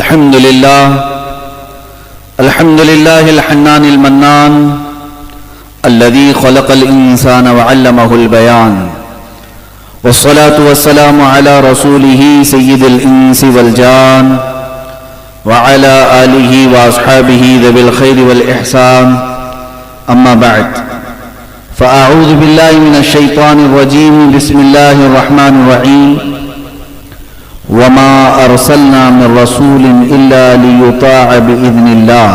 الحمد لله الحنان المنان الذي خلق الإنسان وعلمه البيان، والصلاة والسلام على رسوله سيد الإنس والجان وعلى آله وأصحابه ذوي الخير والإحسان. أما بعد، فأعوذ بالله من الشيطان الرجيم. بسم الله الرحمن الرحيم. وما أرسلنا من رسول إلا ليطاع بإذن الله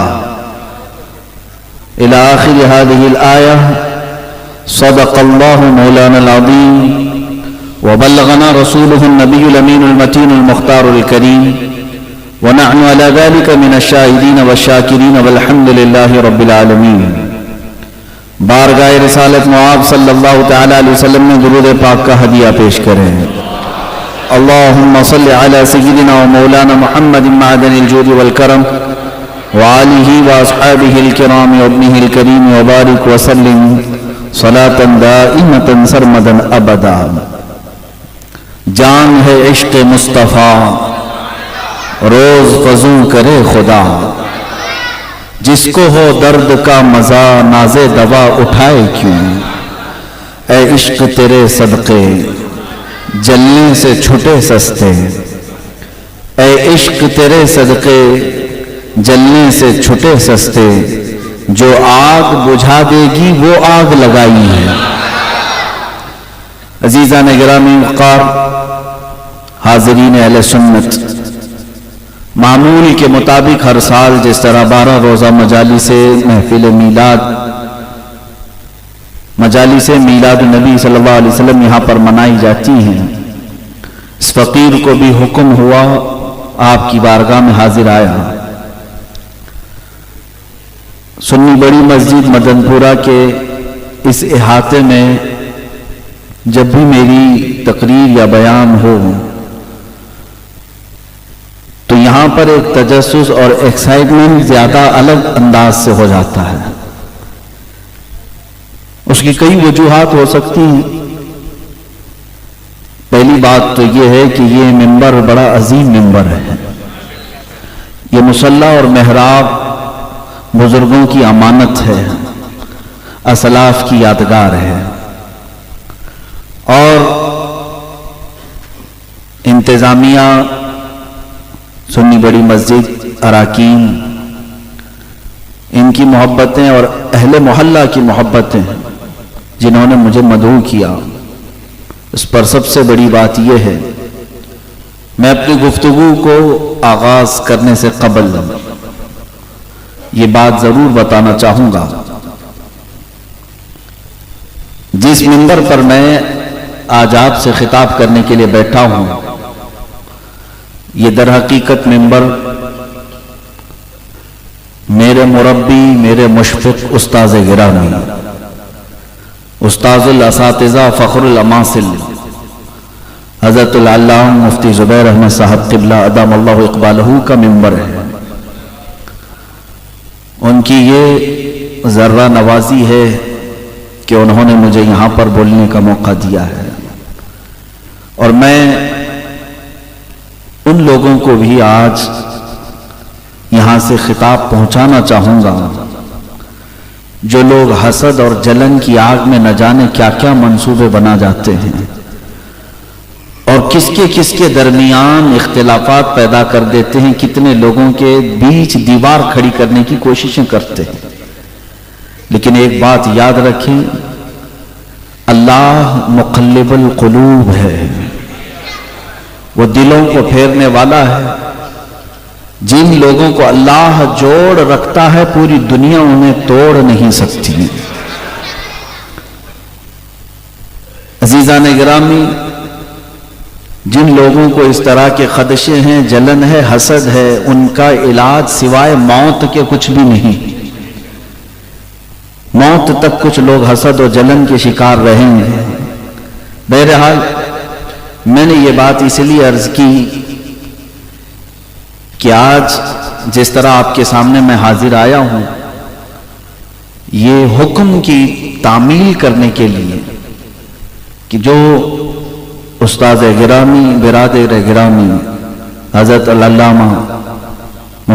إلى آخر هذه الآية. صدق الله مولانا العظيم وبلغنا رسوله النبي الأمين المتين المختار الكريم، ونحن على ذلك من الشاهدين والشاكرين والحمد لله رب العالمين. بارگاہ رسالت معاب صلی اللہ تعالی علیہ وسلم میں درود پاک کا ہدیہ پیش کریں. اللہم صلی علی سیدنا و مولانا محمد معدن الجود والکرم وآلہ واصحابہ الکرام وابنہ الکریم وبارک وسلم صلاة دائمة سرمدا ابدا. جان ہے عشق مصطفیٰ روز فزوں کرے خدا، جس کو ہو درد کا مزہ ناز دوا اٹھائے کیوں. اے عشق تیرے صدقے جلنے سے چھٹے سستے، اے عشق تیرے صدقے جلنے سے چھٹے سستے. جو آگ بجھا دے گی وہ آگ لگائی ہے. عزیزان گرامی وقار، حاضرین اہل سنت، معمول کے مطابق ہر سال جس طرح 12 روزہ مجالس میلاد النبی صلی اللہ علیہ وسلم یہاں پر منائی جاتی ہیں، اس فقیر کو بھی حکم ہوا، آپ کی بارگاہ میں حاضر آیا. سنی بڑی مسجد مدن پورہ کے اس احاطے میں جب بھی میری تقریر یا بیان ہو تو یہاں پر ایک تجسس اور ایکسائٹمنٹ زیادہ الگ انداز سے ہو جاتا ہے. اس کی کئی وجوہات ہو سکتی ہیں. پہلی بات تو یہ ہے کہ یہ منبر بڑا عظیم منبر ہے. یہ مصلی اور محراب بزرگوں کی امانت ہے، اسلاف کی یادگار ہے، اور انتظامیہ سنی بڑی مسجد اراکین ان کی محبتیں اور اہل محلہ کی محبتیں جنہوں نے مجھے مدعو کیا. اس پر سب سے بڑی بات یہ ہے، میں اپنی گفتگو کو آغاز کرنے سے قبل یہ بات ضرور بتانا چاہوں گا. جس منبر پر میں آج آپ سے خطاب کرنے کے لیے بیٹھا ہوں، یہ در حقیقت منبر میرے مربی، میرے مشفق استاذ گرامی، استاذ الاساتذہ، فخر الاماثل، حضرت العلامہ مفتی زبیر احمد صاحب قبلہ ادام اللہ اقبالہ کا منبر ہے. ان کی یہ ذرہ نوازی ہے کہ انہوں نے مجھے یہاں پر بولنے کا موقع دیا ہے، اور میں ان لوگوں کو بھی آج یہاں سے خطاب پہنچانا چاہوں گا جو لوگ حسد اور جلن کی آگ میں نہ جانے کیا کیا منصوبے بنا جاتے ہیں اور کس کے درمیان اختلافات پیدا کر دیتے ہیں، کتنے لوگوں کے بیچ دیوار کھڑی کرنے کی کوششیں کرتے ہیں. لیکن ایک بات یاد رکھیں، اللہ مقلب القلوب ہے، وہ دلوں کو پھیرنے والا ہے. جن لوگوں کو اللہ جوڑ رکھتا ہے پوری دنیا انہیں توڑ نہیں سکتی. عزیزان گرامی، جن لوگوں کو اس طرح کے خدشے ہیں، جلن ہے، حسد ہے، ان کا علاج سوائے موت کے کچھ بھی نہیں. موت تک کچھ لوگ حسد اور جلن کے شکار رہیں گے. بہرحال میں نے یہ بات اس لیے عرض کی کہ آج جس طرح آپ کے سامنے میں حاضر آیا ہوں، یہ حکم کی تعمیل کرنے کے لیے کہ جو استاد گرامی، برادر گرامی حضرت العلامہ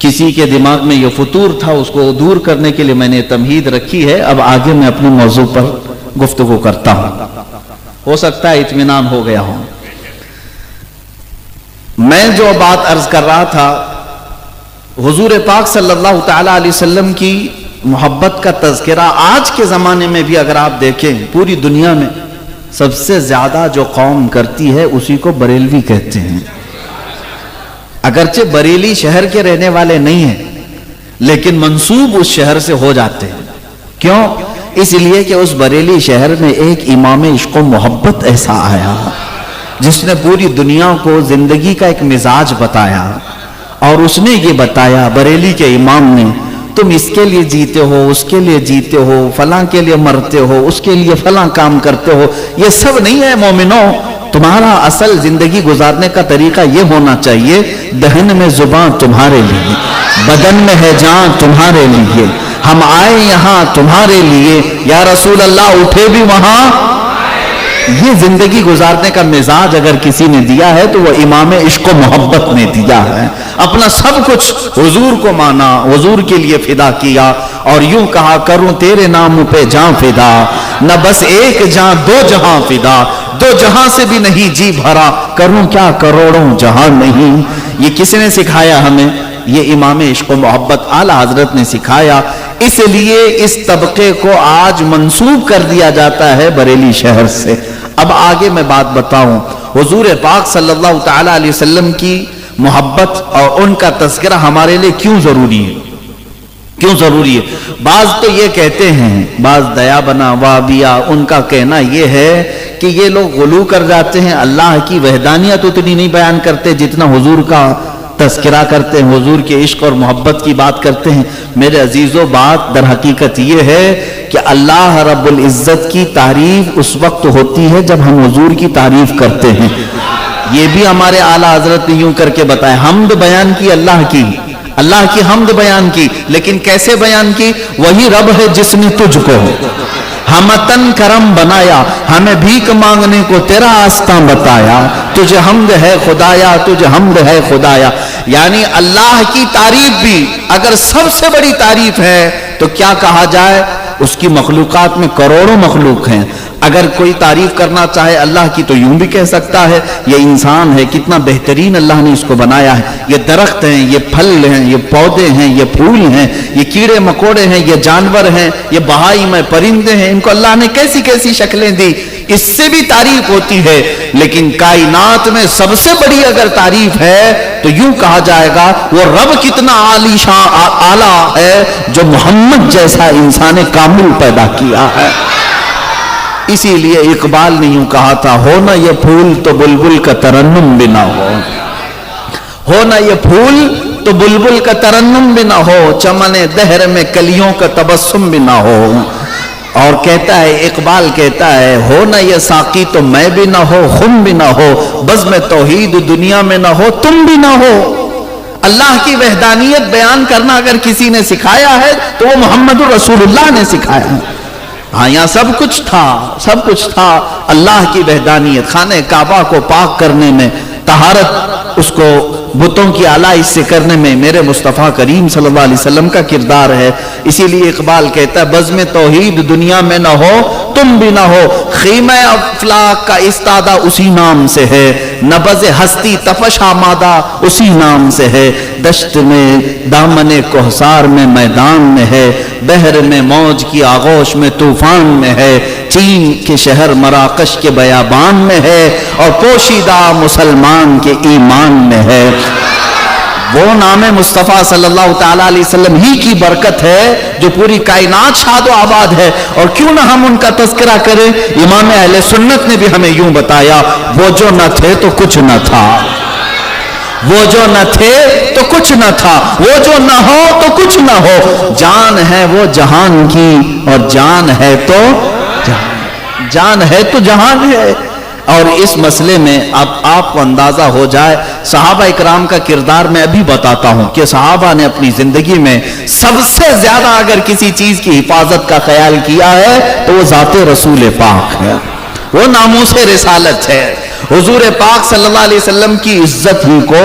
کسی کے دماغ میں یہ فطور تھا، اس کو دور کرنے کے لیے میں نے تمہید رکھی ہے. اب آگے میں اپنے موضوع پر گفتگو کرتا ہوں، ہو سکتا ہے اطمینان ہو گیا ہوں. میں جو بات عرض کر رہا تھا، حضور پاک صلی اللہ تعالی علیہ وسلم کی محبت کا تذکرہ آج کے زمانے میں بھی اگر آپ دیکھیں، پوری دنیا میں سب سے زیادہ جو قوم کرتی ہے اسی کو بریلوی کہتے ہیں. اگرچہ بریلی شہر کے رہنے والے نہیں ہیں، لیکن منسوب اس شہر سے ہو جاتے ہیں. کیوں؟ اس لیے کہ اس بریلی شہر میں ایک امام عشق و محبت ایسا آیا جس نے پوری دنیا کو زندگی کا ایک مزاج بتایا، اور اس نے یہ بتایا بریلی کے امام نے، تم اس کے لیے جیتے ہو، اس کے لیے جیتے ہو، فلاں کے لیے مرتے ہو، اس کے لیے فلاں کام کرتے ہو. یہ سب نہیں ہے مومنوں. تمہارا اصل زندگی گزارنے کا طریقہ یہ ہونا چاہیے، دہن میں زبان تمہارے لیے، بدن میں ہے جان تمہارے لیے، ہم آئے یہاں تمہارے لیے، یا رسول اللہ اٹھے بھی وہاں. یہ زندگی گزارنے کا مزاج اگر کسی نے دیا ہے تو وہ امام عشق و محبت نے دیا ہے. اپنا سب کچھ حضور کو مانا، حضور کے لیے فدا کیا، اور یوں کہا کروں تیرے نام پہ جان فدا، نہ بس ایک جان دو جہاں فدا، دو جہاں سے بھی نہیں جی بھرا، کروں کیا کروڑوں جہاں نہیں. یہ کس نے سکھایا ہمیں؟ یہ امام عشق و محبت اعلی حضرت نے سکھایا. اس لیے اس طبقے کو آج منسوب کر دیا جاتا ہے بریلی شہر سے. اب آگے میں بات بتاؤں، حضور پاک صلی اللہ تعالی علیہ وسلم کی محبت اور ان کا تذکرہ ہمارے لیے کیوں ضروری ہے؟ کیوں ضروری ہے؟ بعض تو یہ کہتے ہیں، بعض دیا بنا وابیا، ان کا کہنا یہ ہے کہ یہ لوگ غلو کر جاتے ہیں، اللہ کی وحدانیت اتنی نہیں بیان کرتے جتنا حضور کا تذکرہ کرتے ہیں، حضور کے عشق اور محبت کی بات کرتے ہیں. میرے عزیزو، بات در حقیقت یہ ہے کہ اللہ رب العزت کی تعریف اس وقت ہوتی ہے جب ہم حضور کی تعریف کرتے ہیں. یہ بھی ہمارے اعلیٰ حضرت نے یوں کر کے بتایا، حمد بیان کی اللہ کی، اللہ کی حمد بیان کی، لیکن کیسے بیان کی؟ وہی رب ہے جس نے تجھ کو ہمتن کرم بنایا، ہمیں بھیک مانگنے کو تیرا آستاں بتایا، تجھے حمد ہے خدایا، تجھے حمد ہے خدایا. یعنی اللہ کی تعریف بھی اگر سب سے بڑی تعریف ہے تو کیا کہا جائے؟ اس کی مخلوقات میں کروڑوں مخلوق ہیں، اگر کوئی تعریف کرنا چاہے اللہ کی تو یوں بھی کہہ سکتا ہے، یہ انسان ہے کتنا بہترین اللہ نے اس کو بنایا ہے، یہ درخت ہیں، یہ پھل ہیں، یہ پودے ہیں، یہ پھول ہیں، یہ کیڑے مکوڑے ہیں، یہ جانور ہیں، یہ بہائم پرندے ہیں، ان کو اللہ نے کیسی کیسی شکلیں دی. اس سے بھی تعریف ہوتی ہے. لیکن کائنات میں سب سے بڑی اگر تعریف ہے تو یوں کہا جائے گا وہ رب کتنا عالی شان اعلیٰ ہے جو محمد جیسا انسان کامل پیدا کیا ہے. اسی لیے اقبال نے یوں کہا تھا، ہونا یہ پھول تو بلبل کا ترنم بھی نہ ہو، ہونا یہ پھول تو بلبل کا ترنم بھی نہ ہو، چمن دہر میں کلیوں کا تبسم بھی نہ ہو. اور کہتا ہے، اقبال کہتا ہے، ہونا یہ ساقی تو میں بھی نہ ہو، خم بھی نہ ہو، بزم توحید دنیا میں نہ ہو، تم بھی نہ ہو. اللہ کی وحدانیت بیان کرنا اگر کسی نے سکھایا ہے تو وہ محمد رسول اللہ نے سکھایا ہے. ہاں یہاں سب کچھ تھا، سب کچھ تھا. اللہ کی وحدانیت، خانہ کعبہ کو پاک کرنے میں، طہارت اس کو بتوں کی آلائش سے کرنے میں میرے مصطفیٰ کریم صلی اللہ علیہ وسلم کا کردار ہے. اسی لیے اقبال کہتا ہے، بزم توحید دنیا میں نہ ہو، تم بھی نہ ہو، خیمہ افلاک کا استادہ اسی نام سے ہے، نبض ہستی تفش آمادہ اسی نام سے ہے، دشت میں دامن کوہسار میں میدان میں ہے، بحر میں موج کی آغوش میں طوفان میں ہے، چین کے شہر مراکش کے بیابان میں ہے، اور پوشیدہ مسلمان کے ایمان میں ہے. وہ نام مصطفیٰ صلی اللہ تعالیٰ علیہ وسلم ہی کی برکت ہے جو پوری کائنات شاد و آباد ہے. اور کیوں نہ ہم ان کا تذکرہ کریں؟ امام اہل سنت نے بھی ہمیں یوں بتایا، وہ جو نہ تھے تو کچھ نہ تھا، وہ جو نہ تھے تو کچھ نہ تھا، وہ جو نہ ہو تو کچھ نہ ہو، جان ہے وہ جہان کی، اور جان ہے تو جان ہے تو جہان ہے. اور اس مسئلے میں اب آپ کو اندازہ ہو جائے، صحابہ اکرام کا کردار میں ابھی بتاتا ہوں کہ صحابہ نے اپنی زندگی میں سب سے زیادہ اگر کسی چیز کی حفاظت کا خیال کیا ہے تو وہ ذات رسول پاک ہے، وہ ناموس رسالت ہے. حضور پاک صلی اللہ علیہ وسلم کی عزت ہی کو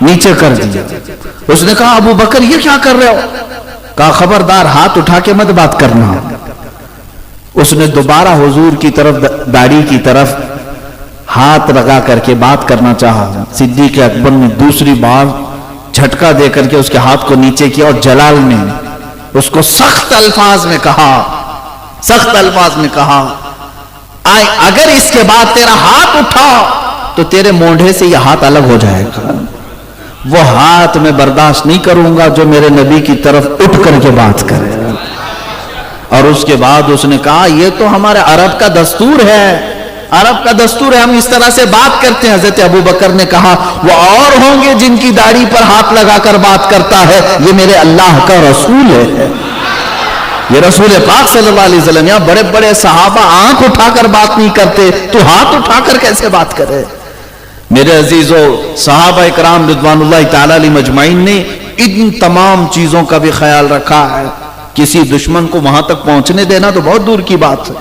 نیچے کر دیا. اس نے کہا ابو بکر یہ کیا کر رہے ہو؟ کہا خبردار ہاتھ اٹھا کے مت بات کرنا. اس نے دوبارہ حضور کی طرف داڑھی کی طرف ہاتھ لگا کر کے بات کرنا چاہا. صدیق اکبر نے دوسری بار جھٹکا دے کر کے اس کے ہاتھ کو نیچے کیا اور جلال نے اس کو سخت الفاظ میں کہا اگر اس کے بعد تیرا ہاتھ اٹھا تو تیرے مونڈھے سے یہ ہاتھ الگ ہو جائے گا. وہ ہاتھ میں برداشت نہیں کروں گا جو میرے نبی کی طرف اٹھ کر کے بات کرے. اور اس کے بعد اس نے کہا یہ تو ہمارے عرب کا دستور ہے، ہم اس طرح سے بات کرتے ہیں. حضرت ابو بکر نے کہا وہ اور ہوں گے جن کی داڑھی پر ہاتھ لگا کر بات کرتا ہے، یہ میرے اللہ کا رسول ہے، یہ رسول پاک صلی اللہ علیہ وسلم. یہاں بڑے بڑے صحابہ آنکھ اٹھا کر بات نہیں کرتے، تو ہاتھ اٹھا کر کیسے بات کرے؟ میرے عزیزو، صحابہ اکرام رضوان اللہ تعالی علیہ مجمعین نے ان تمام چیزوں کا بھی خیال رکھا ہے. کسی دشمن کو وہاں تک پہنچنے دینا تو بہت دور کی بات ہے.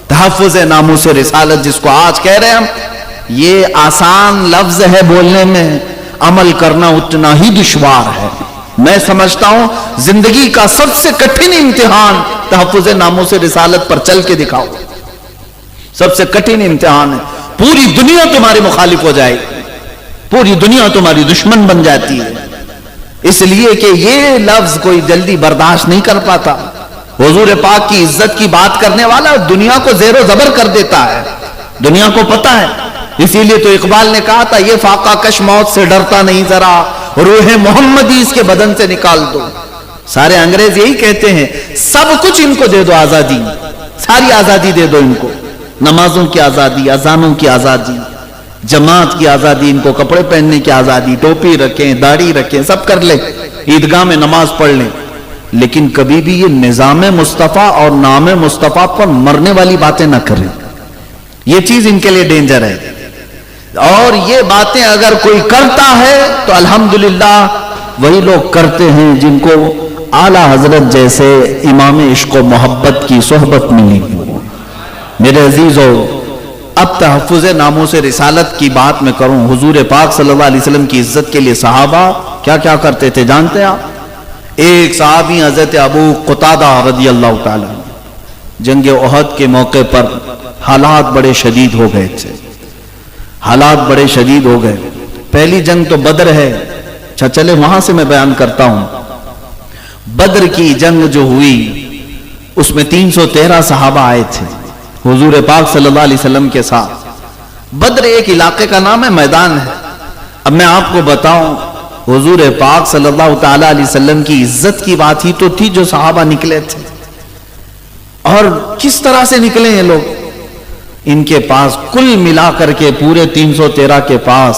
تحفظ ناموس رسالت جس کو آج کہہ رہے ہیں ہم، یہ آسان لفظ ہے بولنے میں، عمل کرنا اتنا ہی دشوار ہے. میں سمجھتا ہوں زندگی کا سب سے کٹھن امتحان تحفظ ناموس رسالت پر چل کے دکھاؤ. سب سے کٹھن امتحان ہے. پوری دنیا تمہاری مخالف ہو جائے، پوری دنیا تمہاری دشمن بن جاتی ہے، اس لیے کہ یہ لفظ کوئی جلدی برداشت نہیں کر پاتا. حضور پاک کی عزت کی بات کرنے والا دنیا کو زیر و زبر کر دیتا ہے، دنیا کو پتا ہے. اسی لیے تو اقبال نے کہا تھا یہ فاقہ کش موت سے ڈرتا نہیں، ذرا روح محمدی اس کے بدن سے نکال دو. سارے انگریز یہی کہتے ہیں سب کچھ ان کو دے دو، آزادی، ساری آزادی دے دو ان کو، نمازوں کی آزادی، اذانوں کی آزادی، جماعت کی آزادی، ان کو کپڑے پہننے کی آزادی، ٹوپی رکھیں، داڑھی رکھیں، سب کر لیں، عیدگاہ میں نماز پڑھ لیں. لیکن کبھی بھی یہ نظام مصطفیٰ اور نام مصطفیٰ پر مرنے والی باتیں نہ کریں. یہ چیز ان کے لیے ڈینجر ہے. اور یہ باتیں اگر کوئی کرتا ہے تو الحمدللہ وہی لوگ کرتے ہیں جن کو اعلیٰ حضرت جیسے امام عشق و محبت کی صحبت ملی. میرے عزیزو، اب تحفظ ناموس رسالت کی بات میں کروں. حضور پاک صلی اللہ علیہ وسلم کی عزت کے لیے صحابہ کیا کیا کرتے تھے جانتے ہیں آپ؟ ایک صحابی حضرت ابو قتادہ رضی اللہ تعالی، جنگ احد کے موقع پر حالات بڑے شدید ہو گئے تھے، حالات بڑے شدید ہو گئے. پہلی جنگ تو بدر ہے. اچھا چلے وہاں سے میں بیان کرتا ہوں. بدر کی جنگ جو ہوئی اس میں 313 صحابہ آئے تھے حضور پاک صلی اللہ علیہ وسلم کے ساتھ. بدر ایک علاقے کا نام ہے، میدان ہے. اب میں آپ کو بتاؤں حضور پاک صلی اللہ تعالی علیہ وسلم کی عزت کی بات ہی تو تھی جو صحابہ نکلے تھے. اور کس طرح سے نکلے ہیں لوگ؟ ان کے پاس کل ملا کر کے پورے 313 کے پاس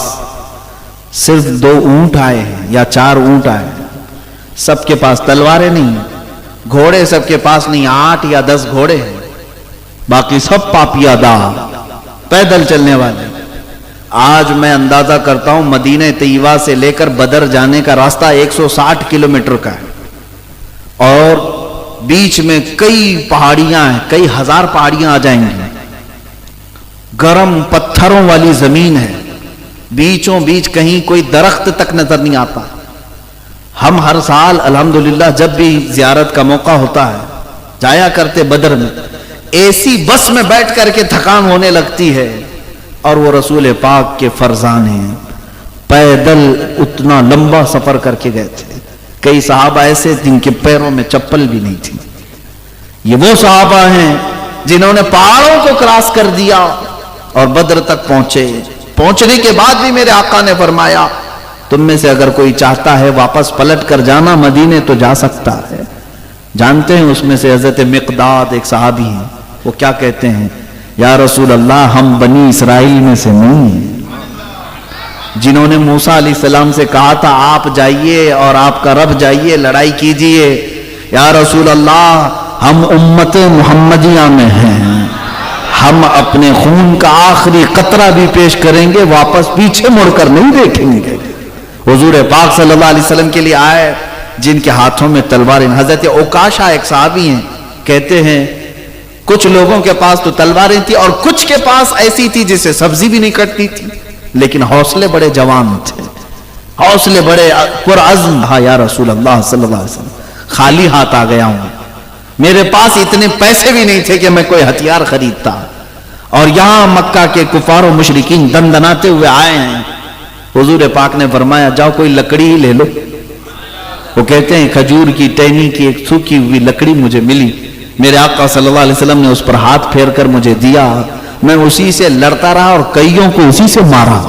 صرف 2 اونٹ آئے ہیں یا 4 اونٹ آئے ہیں. سب کے پاس تلواریں نہیں، گھوڑے سب کے پاس نہیں، 8 یا 10 گھوڑے ہیں، باقی سب پاپیادہ پیدل چلنے والے. آج میں اندازہ کرتا ہوں مدینہ طیبہ سے لے کر بدر جانے کا راستہ 160 کلومیٹر کا ہے، اور بیچ میں کئی پہاڑیاں ہیں، کئی ہزار پہاڑیاں آ جائیں گی. گرم پتھروں والی زمین ہے، بیچوں بیچ کہیں کوئی درخت تک نظر نہیں آتا. ہم ہر سال الحمدللہ جب بھی زیارت کا موقع ہوتا ہے جایا کرتے بدر میں. ایسی بس میں بیٹھ کر کے تھکان ہونے لگتی ہے، اور وہ رسول پاک کے فرزان ہیں، پیدل اتنا لمبا سفر کر کے گئے تھے. کئی صحابہ ایسے جن کے پیروں میں چپل بھی نہیں تھی. یہ وہ صحابہ ہیں جنہوں نے پہاڑوں کو کراس کر دیا اور بدر تک پہنچے. پہنچنے کے بعد بھی میرے آقا نے فرمایا تم میں سے اگر کوئی چاہتا ہے واپس پلٹ کر جانا مدینے تو جا سکتا ہے. جانتے ہیں اس میں سے حضرت مقداد ایک صحابی ہیں، وہ کیا کہتے ہیں؟ یا رسول اللہ ہم بنی اسرائیل میں سے نہیں ہیں جنہوں نے موسیٰ علیہ السلام سے کہا تھا آپ جائیے اور آپ کا رب جائیے لڑائی کیجئے. یا رسول اللہ ہم امت محمدیہ میں ہیں، ہم اپنے خون کا آخری قطرہ بھی پیش کریں گے، واپس پیچھے مڑ کر نہیں دیکھیں گے. حضور پاک صلی اللہ علیہ وسلم کے لیے آئے جن کے ہاتھوں میں تلواریں. حضرت اوکاشہ ایک صحابی ہیں، کہتے ہیں کچھ لوگوں کے پاس تو تلواریں تھی اور کچھ کے پاس ایسی تھی جسے سبزی بھی نہیں کٹتی تھی، لیکن حوصلے بڑے جوان تھے. حوصلے بڑے پرعزم، ہاں یا رسول اللہ صلی اللہ علیہ وسلم خالی ہاتھ آ گیا ہوں، میرے پاس اتنے پیسے بھی نہیں تھے کہ میں کوئی ہتھیار خریدتا، اور یہاں مکہ کے کفار و مشرکین دندناتے ہوئے آئے ہیں۔ حضور پاک نے فرمایا جاؤ کوئی لکڑی ہی لے لو۔ وہ کہتے ہیں کھجور کی ٹہنی کی ایک سوکھی ہوئی لکڑی مجھے ملی، میرے آقا صلی اللہ علیہ وسلم نے اس پر ہاتھ پھیر کر مجھے دیا، میں اسی سے لڑتا رہا اور کئیوں کو اسی سے مارا۔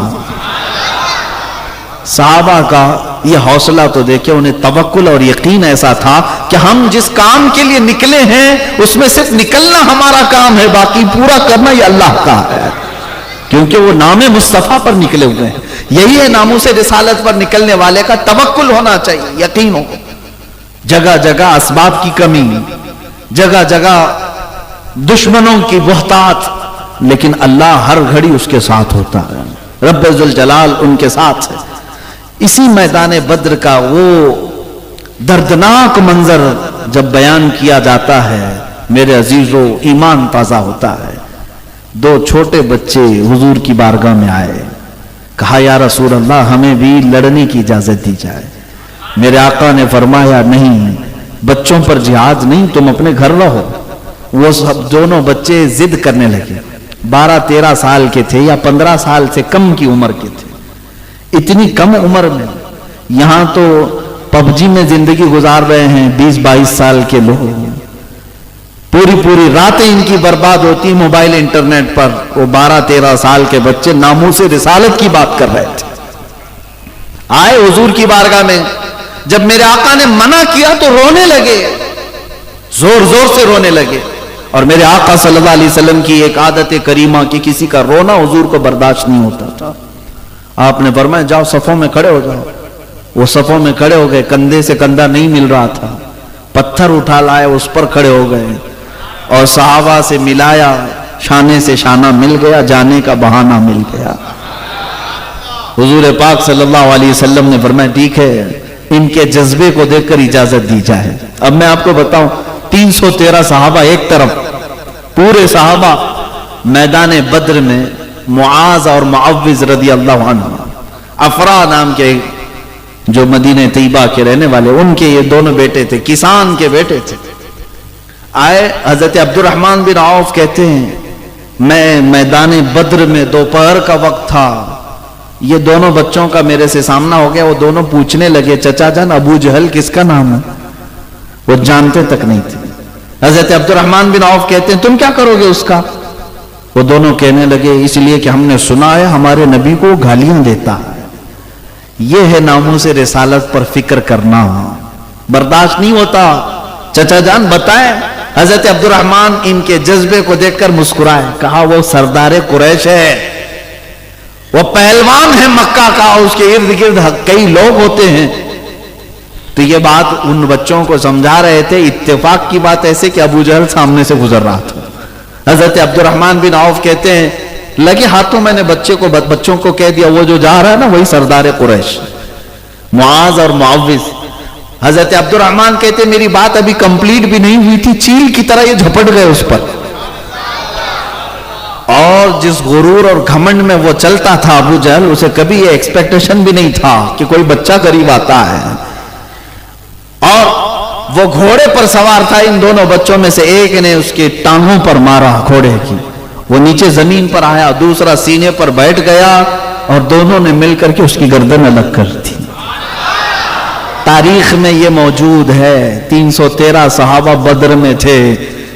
صحابہ کا یہ حوصلہ تو دیکھیں، انہیں توکل اور یقین ایسا تھا کہ ہم جس کام کے لیے نکلے ہیں اس میں صرف نکلنا ہمارا کام ہے، باقی پورا کرنا یہ اللہ کا ہے، کیونکہ وہ نام مصطفیٰ پر نکلے ہوئے ہیں۔ یہی ہے ناموس رسالت پر نکلنے والے کا توکل ہونا چاہیے، یقین ہو۔ جگہ جگہ اسباب کی کمی، جگہ جگہ دشمنوں کی بہتات، لیکن اللہ ہر گھڑی اس کے ساتھ ہوتا ہے، رب ذوالجلال ان کے ساتھ ہے۔ اسی میدان بدر کا وہ دردناک منظر جب بیان کیا جاتا ہے میرے عزیزو، ایمان تازہ ہوتا ہے۔ دو چھوٹے بچے حضور کی بارگاہ میں آئے، کہا یا رسول اللہ ہمیں بھی لڑنے کی اجازت دی جائے۔ میرے آقا نے فرمایا نہیں، بچوں پر جہاد نہیں، تم اپنے گھر رہو۔ وہ سب دونوں بچے ضد کرنے لگے، 12-13 سال کے تھے یا 15 سال سے کم کی عمر کے تھے۔ اتنی کم عمر میں یہاں تو پب جی میں زندگی گزار رہے ہیں 20-22 سال کے لوگ، پوری راتیں ان کی برباد ہوتی موبائل انٹرنیٹ پر۔ وہ 12-13 سال کے بچے ناموس رسالت کی بات کر رہے تھے، آئے حضور کی بارگاہ میں۔ جب میرے آقا نے منع کیا تو رونے لگے، زور زور سے رونے لگے، اور میرے آقا صلی اللہ علیہ وسلم کی ایک عادت کریمہ کہ کسی کا رونا حضور کو برداشت نہیں ہوتا تھا۔ آپ نے فرمایا جاؤ صفوں میں کھڑے ہو جاؤ۔ وہ صفوں میں کھڑے ہو گئے، کندھے سے کندھا نہیں مل رہا تھا، پتھر اٹھا لائے اس پر کھڑے ہو گئے، اور صحابہ سے ملایا، شانے سے شانہ مل گیا، جانے کا بہانہ مل گیا۔ حضور پاک صلی اللہ علیہ وسلم نے فرمایا ٹھیک ہے، ان کے جذبے کو دیکھ کر اجازت دی جائے۔ اب میں آپ کو بتاؤں، 313 صحابہ ایک طرف، پورے صحابہ میدان بدر میں معاذ اور معوذ رضی اللہ عنہ، افرا نام کے جو مدینہ طیبہ کے رہنے والے، ان کے یہ دونوں بیٹے تھے، کسان کے بیٹے تھے، آئے۔ حضرت عبد الرحمن بن عوف کہتے ہیں میں میدان بدر میں دوپہر کا وقت تھا، یہ دونوں بچوں کا میرے سے سامنا ہو گیا۔ وہ دونوں پوچھنے لگے چچا جان ابو جہل کس کا نام ہے؟ وہ جانتے تک نہیں تھے۔ حضرت عبد الرحمن بن عوف کہتے ہیں تم کیا کرو گے اس کا؟ وہ دونوں کہنے لگے اس لیے کہ ہم نے سنا ہے ہمارے نبی کو گالیاں دیتا ہے۔ یہ ہے ناموس رسالت پر فکر کرنا، برداشت نہیں ہوتا۔ چچا جان بتائیں۔ حضرت عبد الرحمن ان کے جذبے کو دیکھ کر مسکرائے، کہا وہ سردار قریش ہے، وہ پہلوان ہے مکہ کا، اس کے ارد گرد کئی لوگ ہوتے ہیں۔ تو یہ بات ان بچوں کو سمجھا رہے تھے۔ اتفاق کی بات ایسے کہ ابو جہل سامنے سے گزر رہا تھا۔ حضرت عبد الرحمن بن عوف کہتے ہیں لگے ہاتھوں میں نے بچوں کو کہہ دیا وہ جو جا رہا ہے نا وہی سردار قریش، معاذ اور معوذ۔ حضرت عبد الرحمن کہتے ہیں میری بات ابھی کمپلیٹ بھی نہیں ہوئی تھی، چیل کی طرح یہ جھپٹ گئے اس پر، اور جس غرور اور گھمنڈ میں وہ چلتا تھا ابو جہل، اسے کبھی یہ ایکسپیکٹیشن بھی نہیں تھا کہ کوئی بچہ قریب آتا ہے۔ اور وہ گھوڑے پر سوار تھا، ان دونوں بچوں میں سے ایک نے اس کے ٹانگوں پر مارا گھوڑے کی، وہ نیچے زمین پر آیا، دوسرا سینے پر بیٹھ گیا، اور دونوں نے مل کر کے اس کی گردن الگ کر دی۔ تاریخ میں یہ موجود ہے۔ 313 صحابہ بدر میں تھے،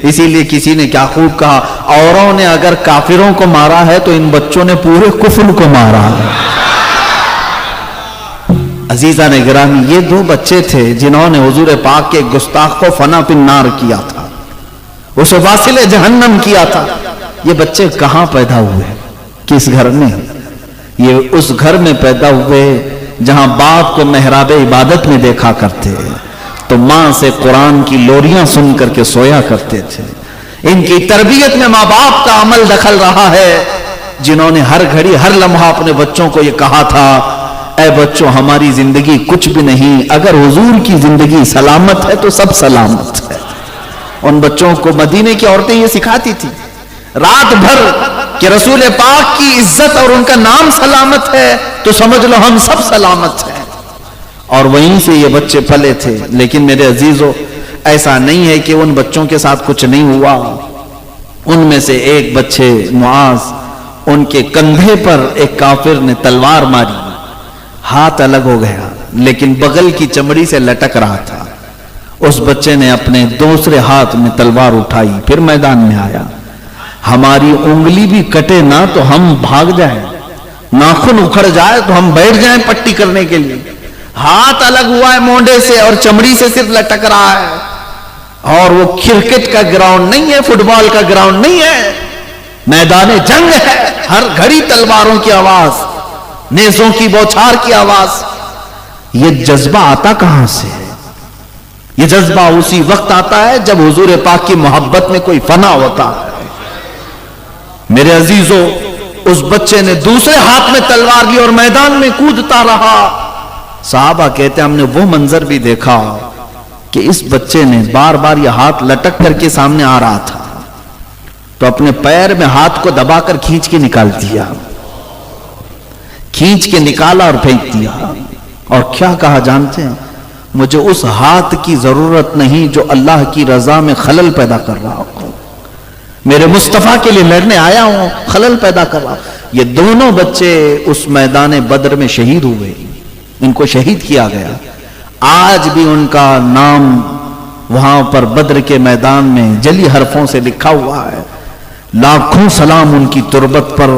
اسی لیے کسی نے کیا خوب کہا، اوروں نے اگر کافروں کو مارا ہے تو ان بچوں نے پورے کفر کو مارا ہے۔ عزیزان گرامی، یہ دو بچے تھے جنہوں نے حضور پاک کے گستاخ کو فنا فی النار کیا تھا، اسے واصل جہنم کیا تھا۔ یہ بچے کہاں پیدا ہوئے؟ کس گھر میں؟ یہ اس گھر میں پیدا ہوئے جہاں باپ کو محراب عبادت میں دیکھا کرتے تو ماں سے قرآن کی لوریاں سن کر کے سویا کرتے تھے۔ ان کی تربیت میں ماں باپ کا عمل دخل رہا ہے، جنہوں نے ہر گھڑی ہر لمحہ اپنے بچوں کو یہ کہا تھا اے بچوں ہماری زندگی کچھ بھی نہیں، اگر حضور کی زندگی سلامت ہے تو سب سلامت ہے۔ ان بچوں کو مدینے کی عورتیں یہ سکھاتی تھی رات بھر کہ رسول پاک کی عزت اور ان کا نام سلامت ہے تو سمجھ لو ہم سب سلامت ہیں۔ اور وہیں سے یہ بچے پلے تھے. لیکن میرے عزیزو ایسا نہیں ہے کہ ان بچوں کے ساتھ کچھ نہیں ہوا. ان میں سے ایک بچے معاذ، ان کے کندھے پر ایک کافر نے تلوار ماری، ہاتھ الگ ہو گیا لیکن بغل کی چمڑی سے لٹک رہا تھا. اس بچے نے اپنے دوسرے ہاتھ میں تلوار اٹھائی، پھر میدان میں آیا. ہماری انگلی بھی کٹے نہ تو ہم بھاگ جائیں، ناخن اکھڑ جائے تو ہم بیٹھ جائیں پٹی کرنے کے لیے. ہاتھ الگ ہوا ہے مونڈے سے اور چمڑی سے صرف لٹک رہا ہے. اور وہ کرکٹ کا گراؤنڈ نہیں ہے، فٹ بال کا گراؤنڈ نہیں ہے، میدان جنگ ہے. ہر گھڑی تلواروں کی آواز، نیزوں کی بوچھار کی آواز. یہ جذبہ آتا کہاں سے ہے؟ یہ جذبہ اسی وقت آتا ہے جب حضور پاک کی محبت میں کوئی فنا ہوتا ہے. میرے عزیزو، اس بچے نے دوسرے ہاتھ میں تلوار لی اور میدان میں کودتا رہا. صحابہ کہتے ہیں ہم نے وہ منظر بھی دیکھا کہ اس بچے نے بار بار یہ ہاتھ لٹک کر کے سامنے آ رہا تھا تو اپنے پیر میں ہاتھ کو دبا کر کھینچ کے نکال دیا، کھینچ کے نکالا اور پھینک دیا. اور کیا کہا جانتے ہیں؟ مجھے اس ہاتھ کی ضرورت نہیں جو اللہ کی رضا میں خلل پیدا کر رہا ہو. میرے مصطفیٰ کے لیے لڑنے آیا ہوں، خلل پیدا کر رہا. یہ دونوں بچے اس میدان بدر میں شہید ہوئے، ان کو شہید کیا گیا. آج بھی ان کا نام وہاں پر بدر کے میدان میں جلی حرفوں سے لکھا ہوا ہے. لاکھوں سلام ان کی تربت پر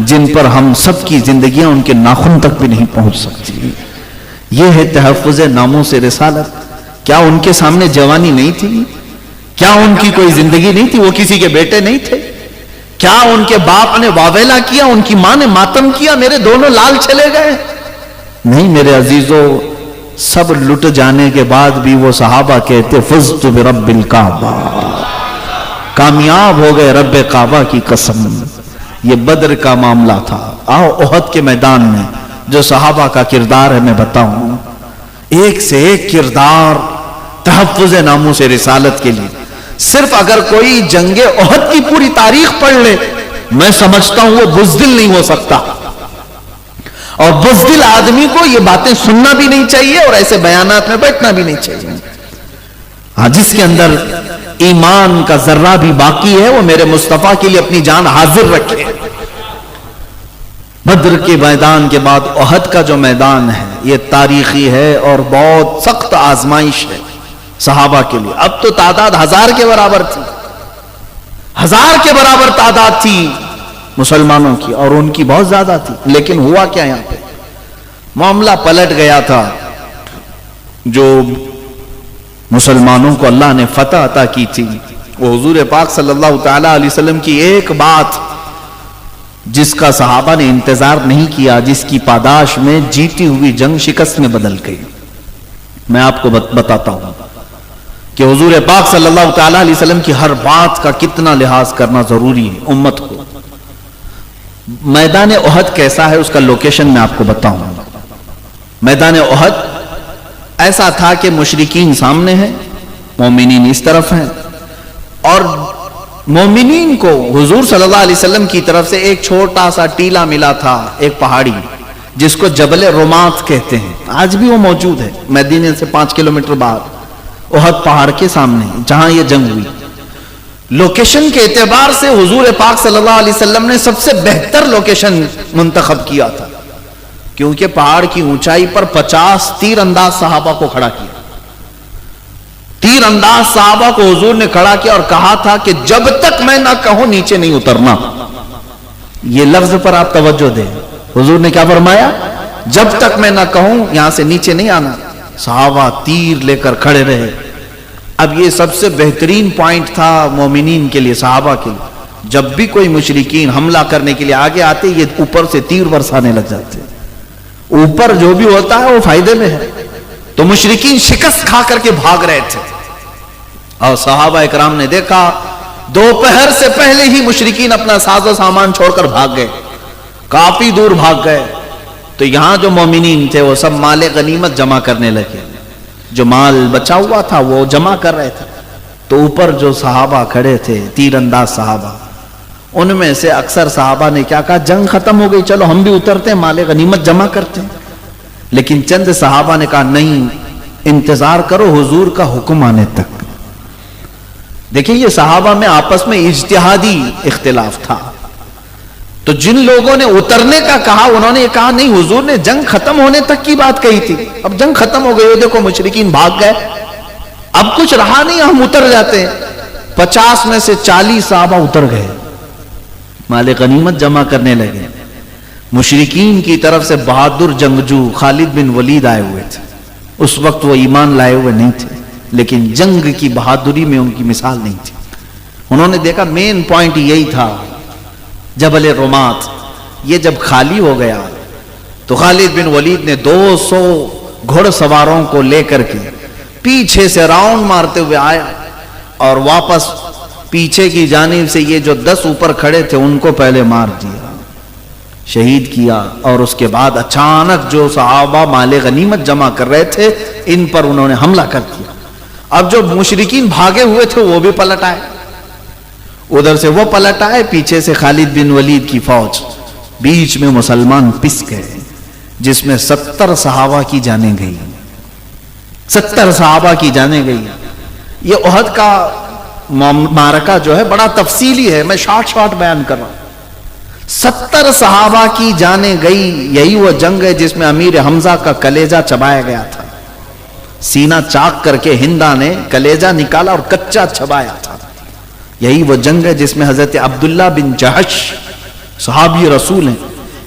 جن پر ہم سب کی زندگیاں ان کے ناخن تک بھی نہیں پہنچ سکتی. یہ ہے تحفظ ناموس رسالت. کیا ان کے سامنے جوانی نہیں تھی؟ کیا ان کی کوئی زندگی نہیں تھی؟ وہ کسی کے بیٹے نہیں تھے؟ کیا ان کے باپ نے واویلا کیا؟ ان کی ماں نے ماتم کیا؟ میرے دونوں لال چلے گئے؟ نہیں میرے عزیزو، سب لٹ جانے کے بعد بھی وہ صحابہ کہتے فزت برب الکعبہ، کامیاب ہو گئے رب کعبہ کی قسم. یہ بدر کا معاملہ تھا. آؤ احد کے میدان میں جو صحابہ کا کردار ہے میں بتاؤں. ایک سے ایک کردار تحفظ ناموس رسالت کے لیے. صرف اگر کوئی جنگ احد کی پوری تاریخ پڑھ لے میں سمجھتا ہوں وہ بزدل نہیں ہو سکتا. اور بزدل آدمی کو یہ باتیں سننا بھی نہیں چاہیے اور ایسے بیانات میں بیٹھنا بھی نہیں چاہیے. ہاں، جس کے اندر ایمان کا ذرہ بھی باقی ہے وہ میرے مصطفیٰ کے لیے اپنی جان حاضر رکھے. بدر کے میدان کے بعد احد کا جو میدان ہے یہ تاریخی ہے اور بہت سخت آزمائش ہے صحابہ کے لیے. اب تو تعداد 1000 کے برابر تھی، 1000 کے برابر تعداد تھی مسلمانوں کی اور ان کی بہت زیادہ تھی. لیکن ہوا کیا یہاں پہ؟ معاملہ پلٹ گیا تھا. جو مسلمانوں کو اللہ نے فتح عطا کی تھی وہ حضور پاک صلی اللہ تعالی علیہ وسلم کی ایک بات جس کا صحابہ نے انتظار نہیں کیا، جس کی پاداش میں جیتی ہوئی جنگ شکست میں بدل گئی. میں آپ کو بتاتا ہوں کہ حضور پاک صلی اللہ تعالی علیہ وسلم کی ہر بات کا کتنا لحاظ کرنا ضروری ہے امت کو. میدان احد کیسا ہے اس کا لوکیشن میں آپ کو بتاؤں. میدان احد ایسا تھا کہ مشرکین سامنے ہیں، مومنین اس طرف ہیں، اور مومنین کو حضور صلی اللہ علیہ وسلم کی طرف سے ایک چھوٹا سا ٹیلا ملا تھا، ایک پہاڑی جس کو جبل رومات کہتے ہیں. آج بھی وہ موجود ہے مدینے سے 5 کلومیٹر باہر احد پہاڑ کے سامنے جہاں یہ جنگ ہوئی. لوکیشن کے اعتبار سے حضور پاک صلی اللہ علیہ وسلم نے سب سے بہتر لوکیشن منتخب کیا تھا کیونکہ پہاڑ کی اونچائی پر 50 تیر انداز صحابہ کو کھڑا کیا. تیر انداز صحابہ کو حضور نے کھڑا کیا اور کہا تھا کہ جب تک میں نہ کہوں نیچے نہیں اترنا. یہ لفظ پر آپ توجہ دیں. حضور نے کیا فرمایا؟ جب تک میں نہ کہوں یہاں سے نیچے نہیں آنا. صحابہ تیر لے کر کھڑے رہے. اب یہ سب سے بہترین پوائنٹ تھا مومنین کے لیے، صحابہ کے لیے. جب بھی کوئی مشرکین حملہ کرنے کے لیے آگے آتے یہ اوپر سے تیر برسانے لگ جاتے. اوپر جو بھی ہوتا ہے وہ فائدے میں ہے. تو مشرکین شکست کھا کر کے بھاگ رہے تھے اور صحابہ اکرام نے دیکھا دوپہر سے پہلے ہی مشرکین اپنا ساز و سامان چھوڑ کر بھاگ گئے، کافی دور بھاگ گئے. تو یہاں جو مومنین تھے وہ سب مال غنیمت جمع کرنے لگے، جو مال بچا ہوا تھا وہ جمع کر رہے تھے. تو اوپر جو صحابہ کھڑے تھے تیر انداز صحابہ، ان میں سے اکثر صحابہ نے کیا کہا؟ جنگ ختم ہو گئی، چلو ہم بھی اترتے ہیں مال غنیمت جمع کرتے ہیں. لیکن چند صحابہ نے کہا نہیں، انتظار کرو حضور کا حکم آنے تک۔ دیکھیں یہ صحابہ میں آپس میں اجتہادی اختلاف تھا، تو جن لوگوں نے اترنے کا کہا انہوں نے یہ کہا نہیں، حضور نے جنگ ختم ہونے تک کی بات کہی تھی، اب جنگ ختم ہو گئی، دیکھو مشرکین بھاگ گئے، اب کچھ رہا نہیں، ہم اتر جاتے ہیں۔ 50 میں سے 40 صحابہ اتر گئے، مال غنیمت جمع کرنے لگے۔ مشرکین کی طرف سے بہادر جنگجو خالد بن ولید آئے ہوئے تھے، اس وقت وہ ایمان لائے ہوئے نہیں تھے، لیکن جنگ کی بہادری میں ان کی مثال نہیں تھی۔ انہوں نے دیکھا مین پوائنٹ یہی تھا، جبل رمات یہ جب خالی ہو گیا تو خالد بن ولید نے 200 گھڑ سواروں کو لے کر کے پیچھے سے راؤنڈ مارتے ہوئے آیا اور واپس پیچھے کی جانب سے یہ جو 10 اوپر کھڑے تھے ان کو پہلے مار دیا، شہید کیا، اور اس کے بعد اچانک جو صحابہ مال غنیمت جمع کر رہے تھے ان پر انہوں نے حملہ کر دیا۔ اب جو مشرکین بھاگے ہوئے تھے وہ بھی پلٹ آئے، ادھر سے وہ پلٹ آئے، پیچھے سے خالد بن ولید کی فوج، بیچ میں مسلمان پس گئے، جس میں 70 صحابہ کی جانیں گئی، 70 صحابہ کی جانیں گئی۔ یہ احد کا معرکہ جو ہے بڑا تفصیلی ہے، میں شارٹ بیان کر رہا ہوں۔ 70 صحابہ کی جانیں گئی، یہی وہ جنگ ہے جس میں امیر حمزہ کا کلیجہ چبایا گیا تھا، سینہ چاک کر کے ہندا نے کلیجہ نکالا اور کچا چبایا تھا۔ یہی وہ جنگ ہے جس میں حضرت عبداللہ بن جہش صحابی رسول ہیں،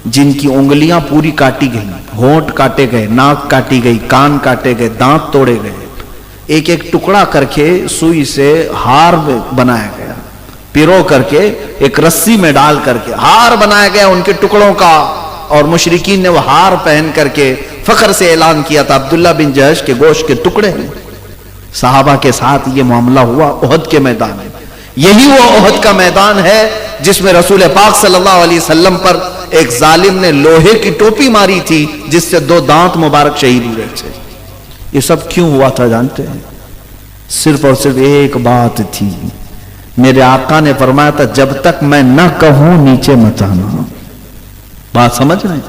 جن کی انگلیاں پوری کاٹی گئی، ہونٹ کاٹے گئے، ناک کاٹی گئی، کان کاٹے گئے، دانت توڑے گئے، ایک ایک ٹکڑا کر کے سوئی سے ہار بنایا گیا، پیرو کر کے ایک رسی میں ڈال کر کے ہار بنایا گیا ان کے ٹکڑوں کا، اور مشرکین نے وہ ہار پہن کر کے فخر سے اعلان کیا تھا عبداللہ بن جہش کے گوشت کے ٹکڑے ہیں۔ صحابہ کے ساتھ یہ معاملہ ہوا احد کے میدان میں۔ یہی وہ احد کا میدان ہے جس میں رسول پاک صلی اللہ علیہ وسلم پر ایک ظالم نے لوہے کی ٹوپی ماری تھی جس سے 2 دانت مبارک شہید ہوئے تھے۔ یہ سب کیوں ہوا تھا جانتے ہیں؟ صرف اور صرف ایک بات تھی، میرے آقا نے فرمایا تھا جب تک میں نہ کہوں نیچے مت آنا۔ بات سمجھ رہے ہیں؟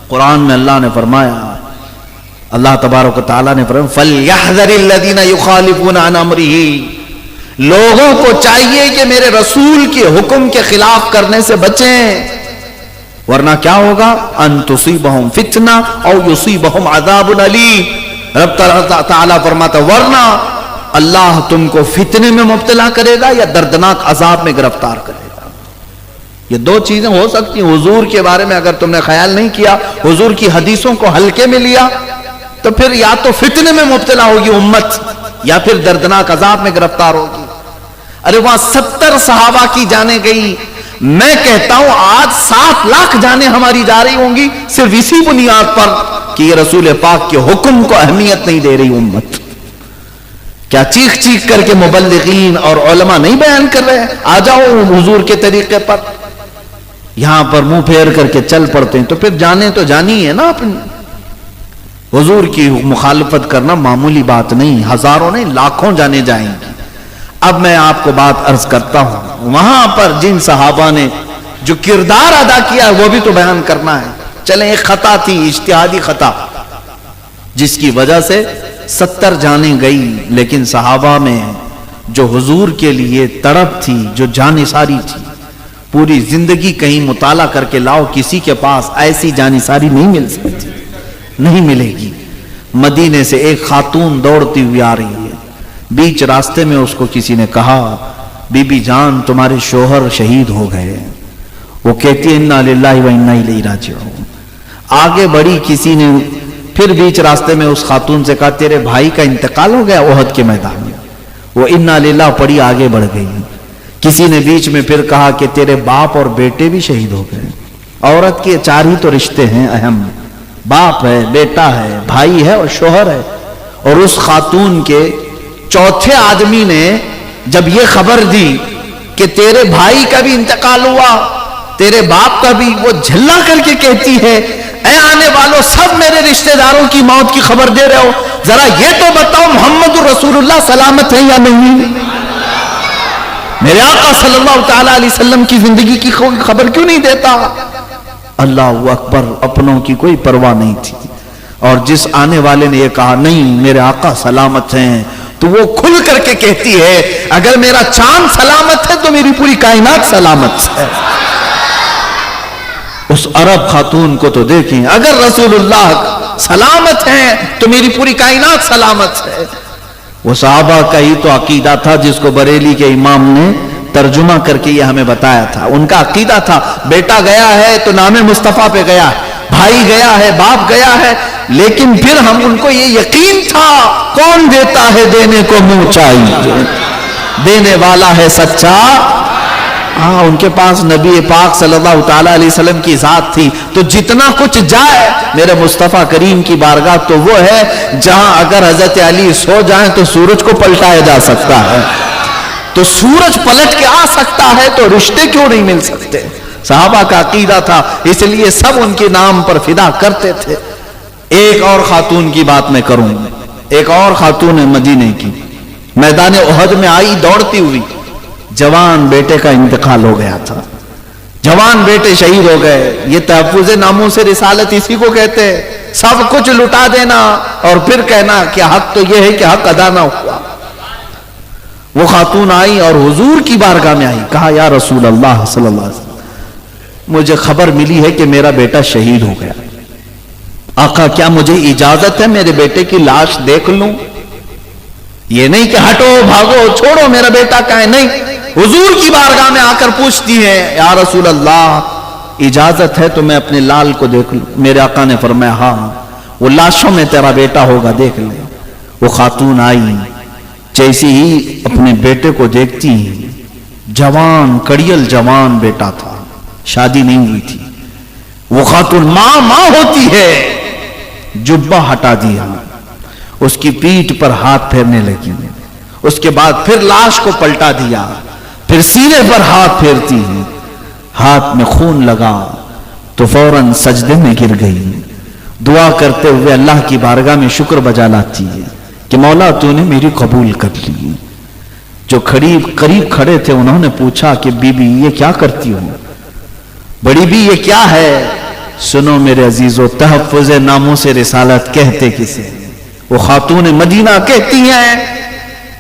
قرآن میں اللہ نے فرمایا، اللہ تبارک و تعالیٰ نے فرمایا فَلْيَحْذَرِ الَّذِينَ يُخَالِفُونَ عَنْ أَمْرِهِ، لوگوں کو چاہیے کہ میرے رسول کے حکم کے خلاف کرنے سے بچیں، ورنہ کیا ہوگا؟ ان تصیبہم فتنہ او یصیبہم عذاب علیم۔ رب تعالیٰ فرماتا ورنہ اللہ تم کو فتنے میں مبتلا کرے گا یا دردناک عذاب میں گرفتار کرے گا۔ یہ 2 چیزیں ہو سکتی ہیں۔ حضور کے بارے میں اگر تم نے خیال نہیں کیا، حضور کی حدیثوں کو ہلکے میں لیا، تو پھر یا تو فتنے میں مبتلا ہوگی امت یا پھر دردناک عذاب میں گرفتار ہوگی۔ ارے وہاں 70 صحابہ کی جانیں گئی، میں کہتا ہوں آج 7 لاکھ جانیں ہماری جا رہی ہوں گی صرف اسی بنیاد پر کہ یہ رسول پاک کے حکم کو اہمیت نہیں دے رہی امت۔ کیا چیخ چیخ کر کے مبلغین اور علماء نہیں بیان کر رہے ہیں آ جاؤ حضور کے طریقے پر؟ یہاں پر منہ پھیر کر کے چل پڑتے ہیں، تو پھر جانے تو جانی ہے نا اپنی۔ حضور کی مخالفت کرنا معمولی بات نہیں، ہزاروں نہیں لاکھوں جانے جائیں گی۔ اب میں آپ کو بات عرض کرتا ہوں، وہاں پر جن صحابہ نے جو کردار ادا کیا وہ بھی تو بیان کرنا ہے۔ چلیں ایک خطا تھی، اجتہادی خطا، جس کی وجہ سے 70 جانیں گئی، لیکن صحابہ میں جو حضور کے لیے تڑپ تھی، جو جانثاری تھی، پوری زندگی کہیں مطالعہ کر کے لاؤ، کسی کے پاس ایسی جانثاری نہیں مل سکتی، نہیں ملے گی۔ مدینے سے ایک خاتون دوڑتی ہوئی آ رہی ہے، بیچ راستے میں اس کو کسی نے کہا بی بی جان تمہارے شوہر شہید ہو گئے۔ وہ کہتی ہے انا للہ و انا الیہ راجعون۔ آگے بڑھی، کسی نے پھر بیچ راستے میں اس خاتون سے کہا تیرے بھائی کا انتقال ہو گیا احد کے میدان میں۔ وہ انا للہ پڑھی، آگے بڑھ گئی۔ کسی نے بیچ میں پھر کہا کہ تیرے باپ اور بیٹے بھی شہید ہو گئے۔ عورت کے 4 ہی تو رشتے ہیں اہم، باپ ہے، بیٹا ہے، بھائی ہے اور شوہر ہے۔ اور اس خاتون کے 4تھے آدمی نے جب یہ خبر دی کہ تیرے بھائی کا بھی انتقال ہوا، تیرے باپ کا بھی، وہ جھلا کر کے کہتی ہے اے آنے والوں سب میرے رشتہ داروں کی موت کی خبر دے رہے ہو، ذرا یہ تو بتاؤ محمد رسول اللہ سلامت ہے یا نہیں؟ میرے آقا صلی اللہ تعالی علیہ وسلم کی زندگی کی خبر کیوں نہیں دیتا؟ اللہ اکبر، اپنوں کی کوئی پرواہ نہیں تھی۔ اور جس آنے والے نے یہ کہا نہیں میرے آقا سلامت ہیں، تو وہ کھل کر کے کہتی ہے اگر میرا چاند سلامت ہے تو میری پوری کائنات سلامت ہے۔ اس عرب خاتون کو تو دیکھیں، اگر رسول اللہ سلامت ہیں تو میری پوری کائنات سلامت ہے۔ وہ صحابہ کا ہی تو عقیدہ تھا جس کو بریلی کے امام نے ترجمہ کر کے یہ ہمیں بتایا تھا۔ ان کا عقیدہ تھا بیٹا گیا ہے تو نام مصطفیٰ پہ گیا ہے، بھائی گیا ہے، باپ گیا ہے، لیکن پھر ہم ان کو یہ یقین تھا کون دیتا ہے دینے کو منہ چاہیے، دینے والا ہے سچا۔ ہاں ان کے پاس نبی پاک صلی اللہ تعالی علیہ وسلم کی ذات تھی، تو جتنا کچھ جائے میرے مصطفیٰ کریم کی بارگاہ تو وہ ہے جہاں اگر حضرت علی سو جائیں تو سورج کو پلٹایا جا سکتا ہے، تو سورج پلٹ کے آ سکتا ہے تو رشتے کیوں نہیں مل سکتے؟ صحابہ کا عقیدہ تھا، اس لیے سب ان کے نام پر فدا کرتے تھے۔ ایک اور خاتون کی بات میں کروں، ایک اور خاتون مدینے کی، میدان احد میں آئی دوڑتی ہوئی، جوان بیٹے کا انتقال ہو گیا تھا، جوان بیٹے شہید ہو گئے۔ یہ تحفظ ناموس رسالت اسی کو کہتے ہیں، سب کچھ لٹا دینا اور پھر کہنا کہ حق تو یہ ہے کہ حق ادا نہ ہوا۔ وہ خاتون آئی اور حضور کی بارگاہ میں آئی، کہا یا رسول اللہ صلی اللہ علیہ وسلم مجھے خبر ملی ہے کہ میرا بیٹا شہید ہو گیا، آقا کیا مجھے اجازت ہے میرے بیٹے کی لاش دیکھ لوں؟ یہ نہیں کہ ہٹو بھاگو چھوڑو میرا بیٹا کہاں ہے، نہیں، حضور کی بارگاہ میں آ کر پوچھتی ہے یا رسول اللہ اجازت ہے تو میں اپنے لال کو دیکھ لوں؟ میرے آقا نے فرمایا ہاں، وہ لاشوں میں تیرا بیٹا ہوگا دیکھ لے۔ وہ خاتون آئی، جیسی ہی اپنے بیٹے کو دیکھتی، جوان کڑیل جوان بیٹا تھا، شادی نہیں ہوئی تھی۔ وہ خاتون ماں ہوتی ہے، جبہ ہٹا دیا، اس کی پیٹھ پر ہاتھ پھیرنے لگی، اس کے بعد پھر لاش کو پلٹا دیا، پھر سینے پر ہاتھ پھیرتی ہے، ہاتھ میں خون لگا تو فوراً سجدے میں گر گئی، دعا کرتے ہوئے اللہ کی بارگاہ میں شکر بجا لاتی ہے کہ مولا تو نے میری قبول کر لی۔ جو قریب کھڑے تھے انہوں نے پوچھا کہ بی بی یہ کیا کرتی ہو؟ بڑی بی یہ کیا ہے؟ سنو میرے عزیزو، تحفظ ناموس رسالت کہتے کسے؟ وہ خاتون مدینہ کہتی ہیں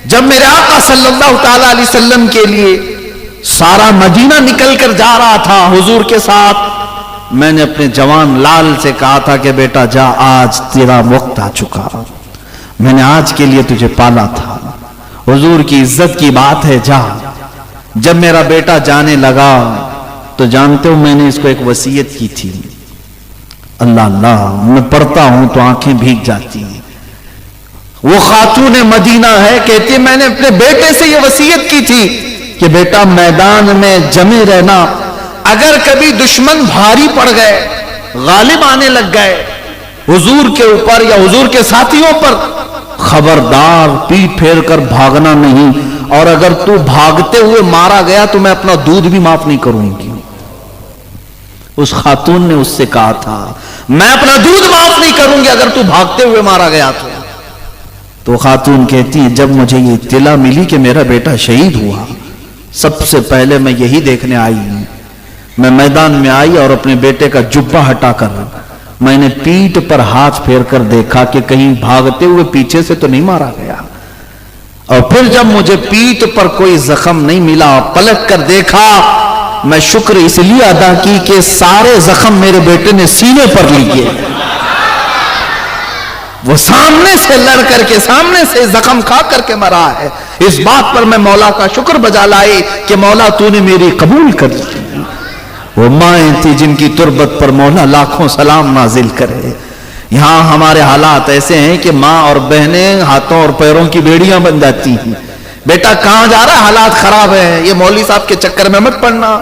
جب میرے آقا صلی اللہ تعالی علیہ وسلم کے لیے سارا مدینہ نکل کر جا رہا تھا حضور کے ساتھ، میں نے اپنے جوان لال سے کہا تھا کہ بیٹا جا، آج تیرا وقت آ چکا، میں نے آج کے لیے تجھے پالا تھا، حضور کی عزت کی بات ہے، جا۔ جب میرا بیٹا جانے لگا تو جانتے ہو میں نے اس کو ایک وصیت کی تھی، اللہ اللہ میں پڑھتا ہوں تو آنکھیں بھیگ جاتی ہیں۔ وہ خاتون مدینہ ہے، کہتی ہے میں نے اپنے بیٹے سے یہ وصیت کی تھی کہ بیٹا میدان میں جمے رہنا، اگر کبھی دشمن بھاری پڑ گئے، غالب آنے لگ گئے حضور کے اوپر یا حضور کے ساتھیوں پر، خبردار پیٹ پھیر کر بھاگنا نہیں، اور اگر تو بھاگتے ہوئے مارا گیا تو میں اپنا دودھ بھی معاف نہیں کروں گی۔ اس خاتون نے اس سے کہا تھا میں اپنا دودھ معاف نہیں کروں گی اگر تو بھاگتے ہوئے مارا گیا تو خاتون کہتی ہے جب مجھے یہ اطلاع ملی کہ میرا بیٹا شہید ہوا، سب سے پہلے میں یہی دیکھنے آئی ہوں، میں میدان میں آئی اور اپنے بیٹے کا جبہ ہٹا کر میں نے پیٹھ پر ہاتھ پھیر کر دیکھا کہ کہیں بھاگتے ہوئے پیچھے سے تو نہیں مارا گیا، اور پھر جب مجھے پیٹھ پر کوئی زخم نہیں ملا، پلٹ کر دیکھا، میں شکر اس لیے ادا کی کہ سارے زخم میرے بیٹے نے سینے پر لیے، وہ سامنے سے لڑ کر کے سامنے سے زخم کھا کر کے مرا ہے۔ اس بات پر میں مولا کا شکر بجا لائی کہ مولا تو نے میری قبول کر لی۔ وہ مائیں تھی جن کی تربت پر مولا لاکھوں سلام نازل کرے۔ یہاں ہمارے حالات ایسے ہیں کہ ماں اور بہنیں ہاتھوں اور پیروں کی بیڑیاں بن جاتی ہیں، بیٹا کہاں جا رہا ہے، حالات خراب ہیں، یہ مولوی صاحب کے چکر میں مت پڑنا،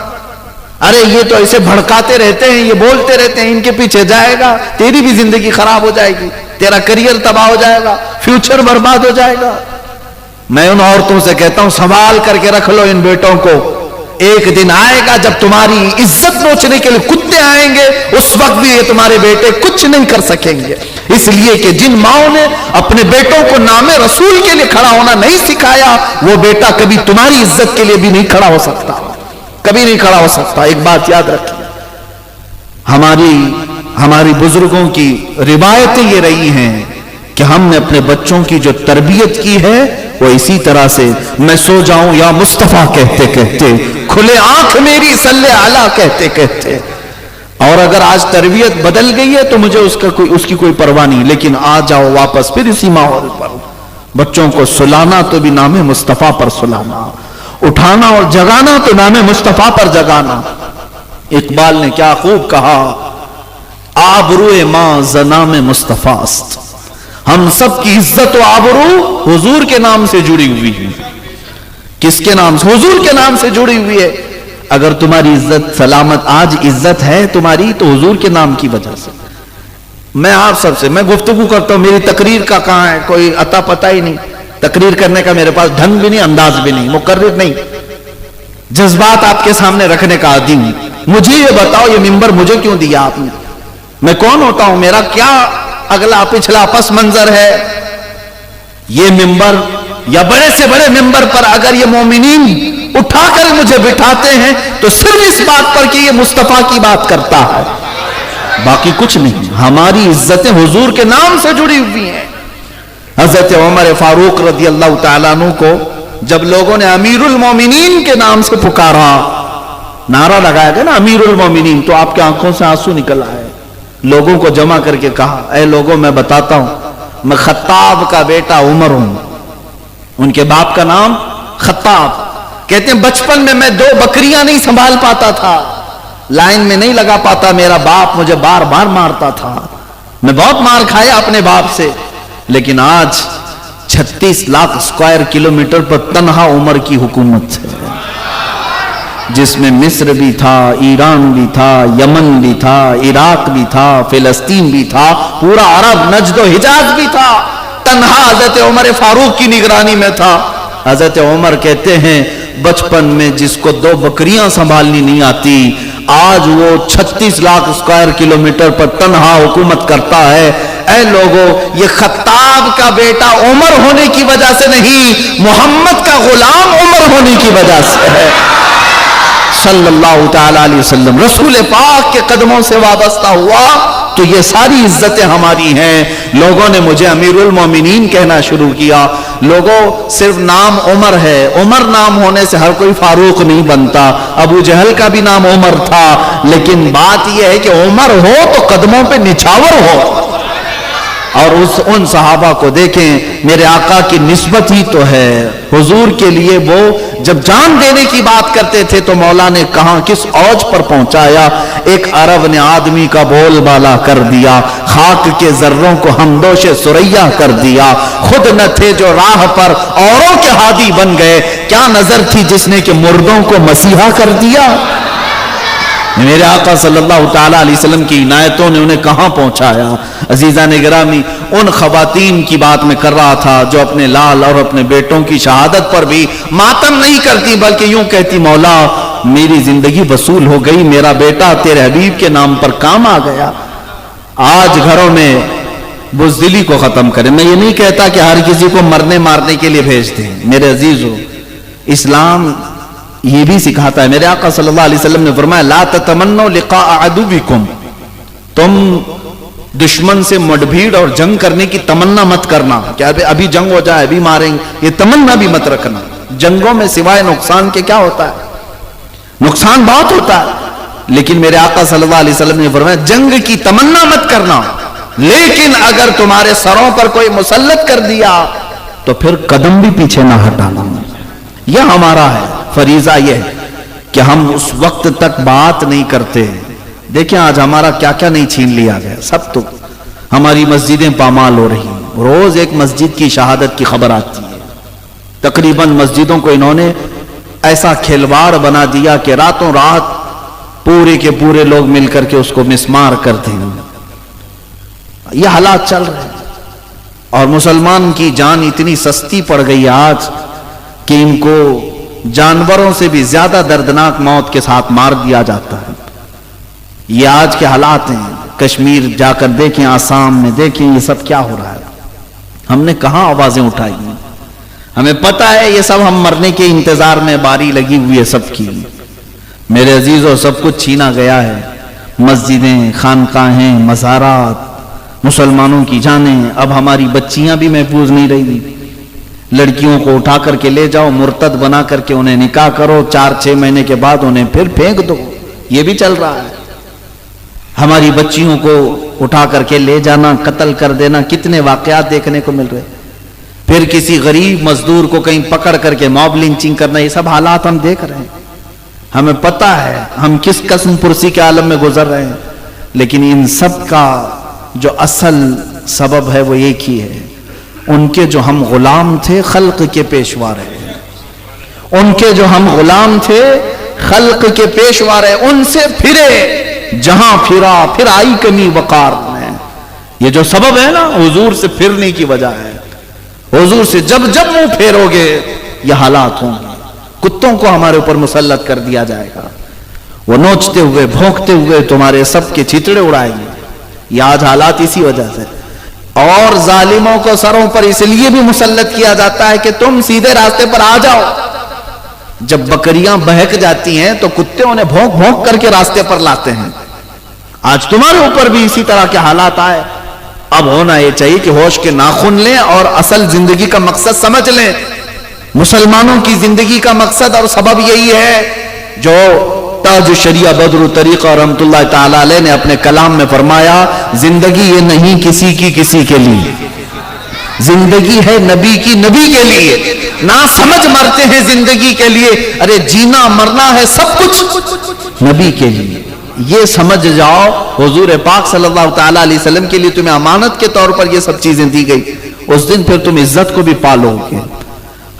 ارے یہ تو ایسے بھڑکاتے رہتے ہیں، یہ بولتے رہتے ہیں، ان کے پیچھے جائے گا، تیری بھی زندگی خراب ہو جائے گی، تیرا کریئر تباہ ہو جائے گا، فیوچر برباد ہو جائے گا۔ میں ان عورتوں سے کہتا ہوں سنبھال کر کے رکھ لو ان بیٹوں کو، ایک دن آئے گا جب تمہاری عزت نوچنے کے لیے کتے آئیں گے، اس وقت بھی یہ تمہارے بیٹے کچھ نہیں کر سکیں گے، اس لیے کہ جن ماؤں نے اپنے بیٹوں کو نام رسول کے لیے کھڑا ہونا نہیں سکھایا، وہ بیٹا کبھی تمہاری عزت کے لیے بھی نہیں کھڑا ہو سکتا، کبھی نہیں کھڑا ہو سکتا۔ ایک بات یاد رکھیے، ہماری بزرگوں کی روایتیں یہ رہی ہیں کہ ہم نے اپنے بچوں کی جو تربیت کی ہے وہ اسی طرح سے میں سو جاؤں یا مصطفیٰ کہتے کہتے، کھلے آنکھ میری صلی اعلیٰ کہتے کہتے. اور اگر آج تربیت بدل گئی ہے تو مجھے اس کی کوئی پرواہ نہیں، لیکن آ جاؤ واپس پھر اسی ماحول پر. بچوں کو سلانا تو بھی نام مصطفیٰ پر سلانا، اٹھانا اور جگانا تو نام مصطفیٰ پر جگانا. اقبال نے کیا خوب کہا، آبروئے ماں زنام مصطفیٰ است. ہم سب کی عزت و آبرو حضور کے نام سے جڑی ہوئی ہے. کس کے نام سے؟ حضور کے نام سے جڑی ہوئی ہے. اگر تمہاری عزت سلامت آج عزت ہے تمہاری تو حضور کے نام کی وجہ سے. میں آپ سب سے میں گفتگو کرتا ہوں، میری تقریر کا کہاں ہے کوئی عطا پتہ ہی نہیں. تقریر کرنے کا میرے پاس ڈھنگ بھی نہیں، انداز بھی نہیں، مقرر نہیں. جذبات آپ کے سامنے رکھنے کا عادی ہوں. مجھے یہ بتاؤ یہ منبر مجھے کیوں دیا آپ نے؟ میں کون ہوتا ہوں؟ میرا کیا اگلا پچھلا پس منظر ہے؟ یہ منبر یا بڑے سے بڑے منبر پر اگر یہ مومنین اٹھا کر مجھے بٹھاتے ہیں تو صرف اس بات پر کہ یہ مصطفیٰ کی بات کرتا ہے، باقی کچھ نہیں. ہماری عزتیں حضور کے نام سے جڑی ہوئی ہیں. حضرت عمر فاروق رضی اللہ تعالیٰ عنہ کو جب لوگوں نے امیر المومنین کے نام سے پکارا، نعرہ لگایا گیا نا امیر المومنین، تو آپ کے آنکھوں سے آنسو نکل آئے. لوگوں کو جمع کر کے کہا، اے لوگوں میں بتاتا ہوں، میں خطاب کا بیٹا عمر ہوں. ان کے باپ کا نام خطاب. کہتے ہیں بچپن میں 2 بکریاں نہیں سنبھال پاتا تھا، لائن میں نہیں لگا پاتا، میرا باپ مجھے بار بار مارتا تھا. میں بہت مار کھایا اپنے باپ سے، لیکن آج 36 لاکھ اسکوائر کلومیٹر پر تنہا عمر کی حکومت ہے، جس میں مصر بھی تھا، ایران بھی تھا، یمن بھی تھا، عراق بھی تھا، فلسطین بھی تھا، پورا عرب نجد و حجاز بھی تھا. تنہا حضرت عمر فاروق کی نگرانی میں تھا. حضرت عمر کہتے ہیں بچپن میں جس کو 2 بکریاں سنبھالنی نہیں آتی، آج وہ 36 لاکھ اسکوائر کلومیٹر پر تنہا حکومت کرتا ہے. اے لوگوں، یہ خطاب کا بیٹا عمر ہونے کی وجہ سے نہیں، محمد کا غلام عمر ہونے کی وجہ سے ہے صلی اللہ تعالی علیہ وسلم. رسول پاک کے قدموں سے وابستہ ہوا تو یہ ساری عزتیں ہماری ہیں. لوگوں نے مجھے امیر المومنین کہنا شروع کیا. لوگوں صرف نام عمر ہے، عمر نام ہونے سے ہر کوئی فاروق نہیں بنتا. ابو جہل کا بھی نام عمر تھا، لیکن بات یہ ہے کہ عمر ہو تو قدموں پہ نچھاور ہو. اور ان صحابہ کو دیکھیں، میرے آقا کی نسبت ہی تو ہے حضور کے لیے. وہ جب جان دینے کی بات کرتے تھے تو مولا نے کہاں کس اوج پر پہنچایا. ایک عرب نے آدمی کا بول بالا کر دیا، خاک کے ذروں کو ہمدوش سریا کر دیا. خود نہ تھے جو راہ پر اوروں کے ہادی بن گئے، کیا نظر تھی جس نے کہ مردوں کو مسیحا کر دیا. میرے آقا صلی اللہ تعالیٰ علیہ وسلم کی عنایتوں نے انہیں کہاں پہنچایا. عزیزان گرامی، ان خواتین کی بات میں کر رہا تھا جو اپنے لال اور اپنے بیٹوں کی شہادت پر بھی ماتم نہیں کرتی، بلکہ یوں کہتی، مولا میری زندگی وصول ہو گئی، میرا بیٹا تیرے حبیب کے نام پر کام آ گیا. آج گھروں میں بزدلی کو ختم کریں. میں یہ نہیں کہتا کہ ہر کسی کو مرنے مارنے کے لیے بھیج دیں. میرے عزیزو، اسلام یہ بھی سکھاتا ہے. میرے آقا صلی اللہ علیہ وسلم نے فرمایا، لا تتمنوا لقاء عدوکم، تم دشمن سے مڈبھیڑ اور جنگ کرنے کی تمنا مت کرنا کہ ابھی جنگ ہو جائے، ابھی ماریں گے. یہ تمنا بھی مت رکھنا. جنگوں میں سوائے نقصان کے کیا ہوتا ہے؟ نقصان بہت ہوتا ہے. لیکن میرے آقا صلی اللہ علیہ وسلم نے فرمایا جنگ کی تمنا مت کرنا، لیکن اگر تمہارے سروں پر کوئی مسلط کر دیا تو پھر قدم بھی پیچھے نہ ہٹانا. یہ ہمارا ہے فریضہ، یہ ہے کہ ہم اس وقت تک بات نہیں کرتے. دیکھیں آج ہمارا کیا کیا نہیں چھین لیا گیا. سب تو ہماری مسجدیں پامال ہو رہی ہیں. روز ایک مسجد کی شہادت کی خبر آتی ہے. تقریباً مسجدوں کو انہوں نے ایسا کھلواڑ بنا دیا کہ راتوں رات پورے کے پورے لوگ مل کر کے اس کو مسمار کرتے ہیں. یہ حالات چل رہے ہیں. اور مسلمان کی جان اتنی سستی پڑ گئی آج کہ ان کو جانوروں سے بھی زیادہ دردناک موت کے ساتھ مار دیا جاتا ہے. یہ آج کے حالات ہیں. کشمیر جا کر دیکھیں، آسام میں دیکھیں، یہ سب کیا ہو رہا ہے. ہم نے کہاں آوازیں اٹھائی ہیں؟ ہمیں پتہ ہے یہ سب ہم مرنے کے انتظار میں باری لگی ہوئی ہے سب کی. میرے عزیزوں، سب کچھ چھینا گیا ہے. مسجدیں، خانقاہیں، مزارات، مسلمانوں کی جانیں، اب ہماری بچیاں بھی محفوظ نہیں رہی۔ لڑکیوں کو اٹھا کر کے لے جاؤ، مرتد بنا کر کے انہیں نکاح کرو، 4-6 مہینے کے بعد انہیں پھر پھینک دو، یہ بھی چل رہا ہے۔ ہماری بچیوں کو اٹھا کر کے لے جانا، قتل کر دینا، کتنے واقعات دیکھنے کو مل رہے۔ پھر کسی غریب مزدور کو کہیں پکڑ کر کے موب لنچنگ کرنا، یہ سب حالات ہم دیکھ رہے ہیں۔ ہمیں پتہ ہے ہم کس قسم پرسی کے عالم میں گزر رہے ہیں، لیکن ان سب کا جو اصل سبب ہے وہ ایک ہی ہے، ان کے جو ہم غلام تھے خلق کے پیشوا رہے، ان کے جو ہم غلام تھے خلق کے پیشوا رہے، ان سے پھرے، جہاں پھرا پھر آئی کمی وقار میں۔ یہ جو سبب ہے نا حضور سے پھرنے کی وجہ ہے، حضور سے جب جب منہ پھیرو گے یہ حالات ہوں گے۔ کتوں کو ہمارے اوپر مسلط کر دیا جائے گا، وہ نوچتے ہوئے بھونکتے ہوئے تمہارے سب کے چیتڑے اڑائیں گے۔ یہ آج حالات اسی وجہ سے، اور ظالموں کو سروں پر اس لیے بھی مسلط کیا جاتا ہے کہ تم سیدھے راستے پر آ جاؤ۔ جب بکریاں بہک جاتی ہیں تو کتے انہیں بھونک بھونک کر کے راستے پر لاتے ہیں۔ آج تمہارے اوپر بھی اسی طرح کے حالات آئے، اب ہونا یہ چاہیے کہ ہوش کے ناخن لیں اور اصل زندگی کا مقصد سمجھ لیں۔ مسلمانوں کی زندگی کا مقصد اور سبب یہی ہے جو تاج شریعہ بدر طریقہ رحمت اللہ تعالی علیہ نے اپنے کلام میں فرمایا، زندگی یہ نہیں کسی کے لیے، زندگی ہے نبی کی، نبی کے لیے۔ نہ سمجھ مرتے ہیں زندگی کے لیے، ارے جینا مرنا ہے سب کچھ نبی کے لیے۔ یہ سمجھ جاؤ حضور پاک صلی اللہ تعالی علیہ وسلم کے لیے تمہیں امانت کے طور پر یہ سب چیزیں دی گئی، اس دن پھر تم عزت کو بھی پالو گے۔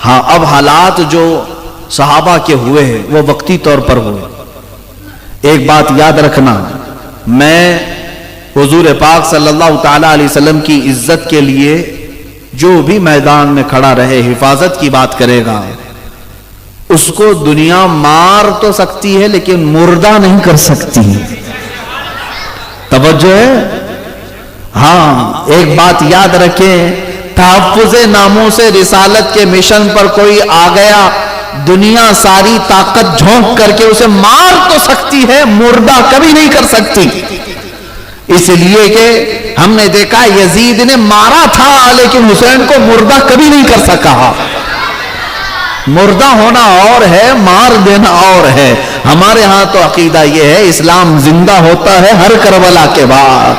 ہاں اب حالات جو صحابہ کے ہوئے ہیں وہ وقتی طور پر ہوئے۔ ایک بات یاد رکھنا، میں حضور پاک صلی اللہ تعالی علیہ وسلم کی عزت کے لیے جو بھی میدان میں کھڑا رہے حفاظت کی بات کرے گا، اس کو دنیا مار تو سکتی ہے لیکن مردہ نہیں کر سکتی۔ توجہ ہے؟ ہاں ایک بات یاد رکھیں، تحفظ ناموس رسالت کے مشن پر کوئی آ گیا، دنیا ساری طاقت جھونک کر کے اسے مار تو سکتی ہے، مردہ کبھی نہیں کر سکتی۔ اس لیے کہ ہم نے دیکھا یزید نے مارا تھا لیکن حسین کو مردہ کبھی نہیں کر سکا۔ مردہ ہونا اور ہے، مار دینا اور ہے۔ ہمارے ہاں تو عقیدہ یہ ہے اسلام زندہ ہوتا ہے ہر کربلا کے بعد۔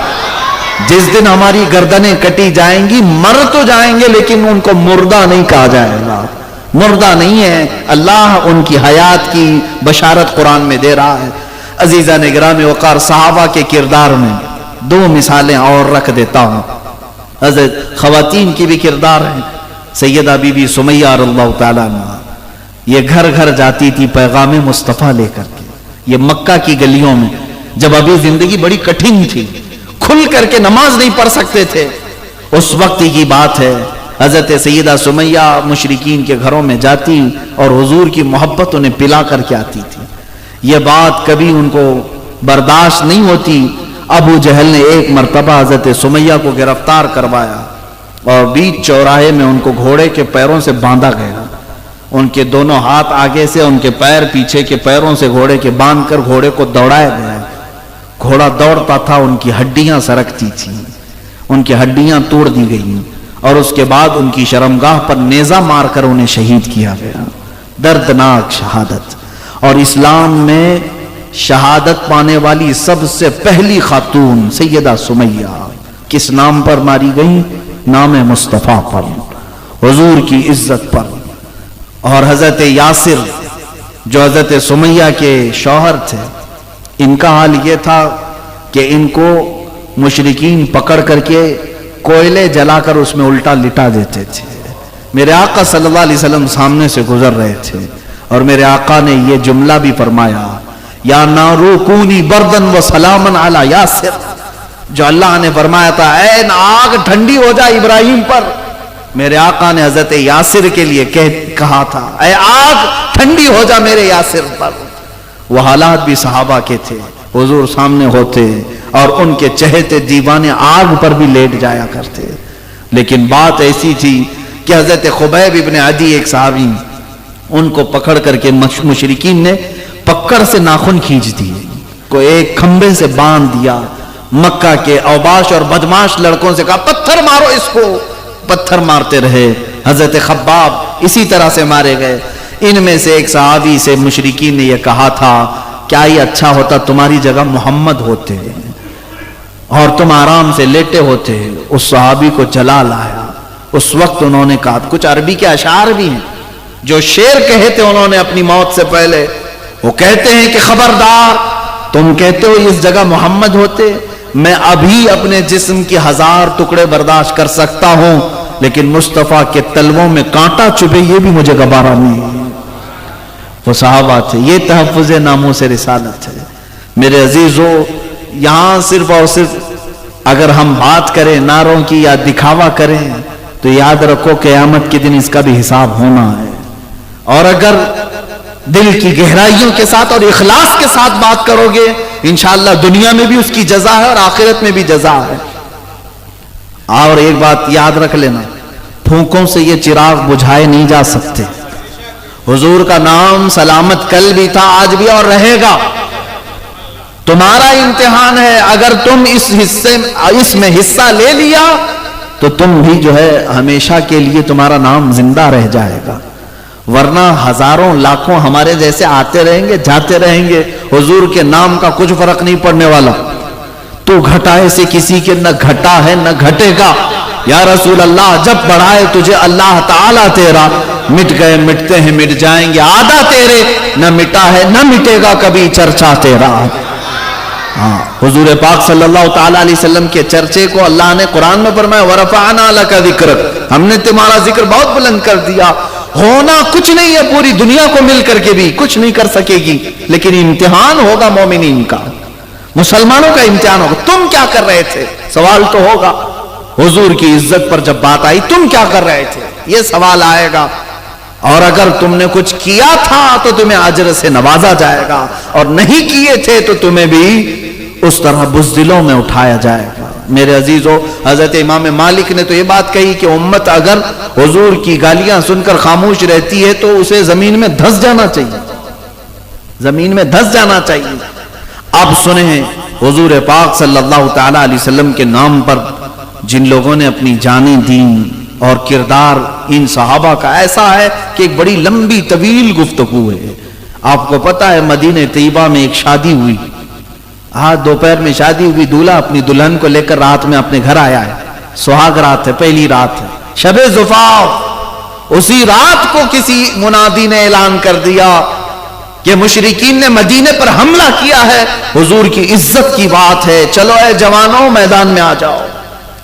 جس دن ہماری گردنیں کٹی جائیں گی مر تو جائیں گے لیکن ان کو مردہ نہیں کہا جائے گا، مردہ نہیں ہے۔ اللہ ان کی حیات کی بشارت قرآن میں دے رہا ہے۔ عزیزان گرامی وقار، صحابہ کے کردار میں 2 مثالیں اور رکھ دیتا ہوں۔ حضرت خواتین کی بھی کردار ہے۔ سیدہ بی بی سمیہ رضی اللہ تعالیٰ عنہ، یہ گھر گھر جاتی تھی پیغام مصطفیٰ لے کر کے۔ یہ مکہ کی گلیوں میں جب ابھی زندگی بڑی کٹھن تھی، کھل کر کے نماز نہیں پڑھ سکتے تھے، اس وقت کی بات ہے، حضرت سیدہ سمیہ مشرکین کے گھروں میں جاتی اور حضور کی محبت انہیں پلا کر کے آتی تھی۔ یہ بات کبھی ان کو برداشت نہیں ہوتی۔ ابو جہل نے ایک مرتبہ حضرت سمیہ کو گرفتار کروایا اور بیچ چوراہے میں ان کو گھوڑے کے پیروں سے باندھا گیا۔ ان کے دونوں ہاتھ آگے سے، ان کے پیر پیچھے کے پیروں سے گھوڑے کے باندھ کر گھوڑے کو دوڑایا گیا۔ گھوڑا دوڑتا تھا، ان کی ہڈیاں سرکتی تھیں، ان کی ہڈیاں توڑ دی گئیں اور اس کے بعد ان کی شرمگاہ پر نیزہ مار کر انہیں شہید کیا گیا۔ دردناک شہادت۔ اور اسلام میں شہادت پانے والی سب سے پہلی خاتون سیدہ سمیہ کس نام پر ماری گئی؟ نام مصطفیٰ پر، حضور کی عزت پر۔ اور حضرت یاسر جو حضرت سمیہ کے شوہر تھے، ان کا حال یہ تھا کہ ان کو مشرکین پکڑ کر کے کوئلے جلا کر اس میں الٹا لٹا دیتے تھے۔ میرے آقا صلی اللہ علیہ وسلم سامنے سے گزر رہے تھے اور میرے آقا نے یہ جملہ بھی فرمایا، یا نارو کونی بردن و سلامن علی یاسر، جو اللہ نے فرمایا تھا اے آگ ٹھنڈی ہو جا ابراہیم پر، میرے آقا نے حضرت یاسر کے لیے کہا تھا اے آگ ٹھنڈی ہو جا میرے یاسر پر۔ وہ حالات بھی صحابہ کے تھے، حضور سامنے ہوتے اور ان کے چہتے دیوانے آگ پر بھی لیٹ جایا کرتے، لیکن بات ایسی تھی کہ حضرت خبیب ابن عدی ایک صحابی، ان کو پکڑ کر کے مشرکین نے پکڑ سے ناخن کھینچ دیے کو ایک کھمبے سے باندھ دیا. مکہ کے اوباش اور بدماش لڑکوں سے کہا پتھر مارو اس کو. پتھر مارتے رہے. حضرت خباب اسی طرح سے مارے گئے. ان میں سے ایک صحابی سے مشرکین نے یہ کہا تھا کیا یہ اچھا ہوتا تمہاری جگہ محمد ہوتے اور تم آرام سے لیٹے ہوتے. اس صحابی کو جلا لایا. اس وقت انہوں نے کہا, کچھ عربی کے اشعار بھی ہیں جو شعر کہے تھے انہوں نے اپنی موت سے پہلے. وہ کہتے ہیں کہ خبردار, تم کہتے ہو اس جگہ محمد ہوتے, میں ابھی اپنے جسم کی 1000 ٹکڑے برداشت کر سکتا ہوں, لیکن مصطفیٰ کے تلووں میں کانٹا چبھے یہ بھی مجھے گوارا نہیں. وہ صحابہ تھے. یہ تحفظ ناموس رسالت ہے. میرے عزیزو, یہاں صرف اور صرف اگر ہم بات کریں نعروں کی یا دکھاوا کریں تو یاد رکھو قیامت کے دن اس کا بھی حساب ہونا ہے. اور اگر دل کی گہرائیوں کے ساتھ اور اخلاص کے ساتھ بات کرو گے انشاءاللہ دنیا میں بھی اس کی جزا ہے اور آخرت میں بھی جزا ہے. اور ایک بات یاد رکھ لینا, پھونکوں سے یہ چراغ بجھائے نہیں جا سکتے. حضور کا نام سلامت کل بھی تھا, آج بھی اور رہے گا. تمہارا امتحان ہے, اگر تم اس میں حصہ لے لیا تو تم بھی جو ہے ہمیشہ کے لیے تمہارا نام زندہ رہ جائے گا. ورنہ ہزاروں لاکھوں ہمارے جیسے آتے رہیں گے جاتے رہیں گے, حضور کے نام کا کچھ فرق نہیں پڑنے والا. تو گھٹائے سے کسی کے نہ گھٹا ہے نہ گھٹے گا. یا رسول اللہ, جب بڑھائے تجھے اللہ تعالیٰ تیرا, مٹ گئے مٹتے ہیں مٹ جائیں گے آدھا تیرے, نہ مٹا ہے نہ مٹے گا کبھی چرچا تیرا. ہاں, حضور پاک صلی اللہ تعالیٰ علیہ وسلم کے چرچے کو اللہ نے قرآن میں فرمایا وَرَفَعْنَا لَكَ ذِكْرَكَ, ہم نے تمہارا ذکر بہت بلند کر دیا. ہونا کچھ نہیں ہے, پوری دنیا کو مل کر کے بھی کچھ نہیں کر سکے گی, لیکن امتحان ہوگا مومنین کا, مسلمانوں کا امتحان ہوگا. تم کیا کر رہے تھے سوال تو ہوگا. حضور کی عزت پر جب بات آئی تم کیا کر رہے تھے یہ سوال آئے گا. اور اگر تم نے کچھ کیا تھا تو تمہیں اجر سے نوازا جائے گا, اور نہیں کیے تھے تو تمہیں بھی اس طرح بزدلوں میں اٹھایا جائے گا. میرے عزیزو, حضرت امام مالک نے تو یہ بات کہی کہ امت اگر حضور کی گالیاں سن کر خاموش رہتی ہے تو اسے زمین میں دھس جانا چاہیے, زمین میں دھس جانا چاہیے. اب سنیں, حضور پاک صلی اللہ تعالی علیہ وسلم کے نام پر جن لوگوں نے اپنی جانیں دیں, اور کردار ان صحابہ کا ایسا ہے کہ ایک بڑی لمبی طویل گفتگو ہے. آپ کو پتا ہے مدینہ طیبہ میں ایک شادی ہوئی, آج دوپہر میں شادی ہوئی, دولہا اپنی دلہن کو لے کر رات میں اپنے گھر آیا ہے. سہاگ رات ہے, پہلی رات ہے, شب زفاف. اسی رات کو کسی منادی نے اعلان کر دیا کہ مشرکین نے مدینے پر حملہ کیا ہے, حضور کی عزت کی بات ہے, چلو اے جوانوں میدان میں آ جاؤ.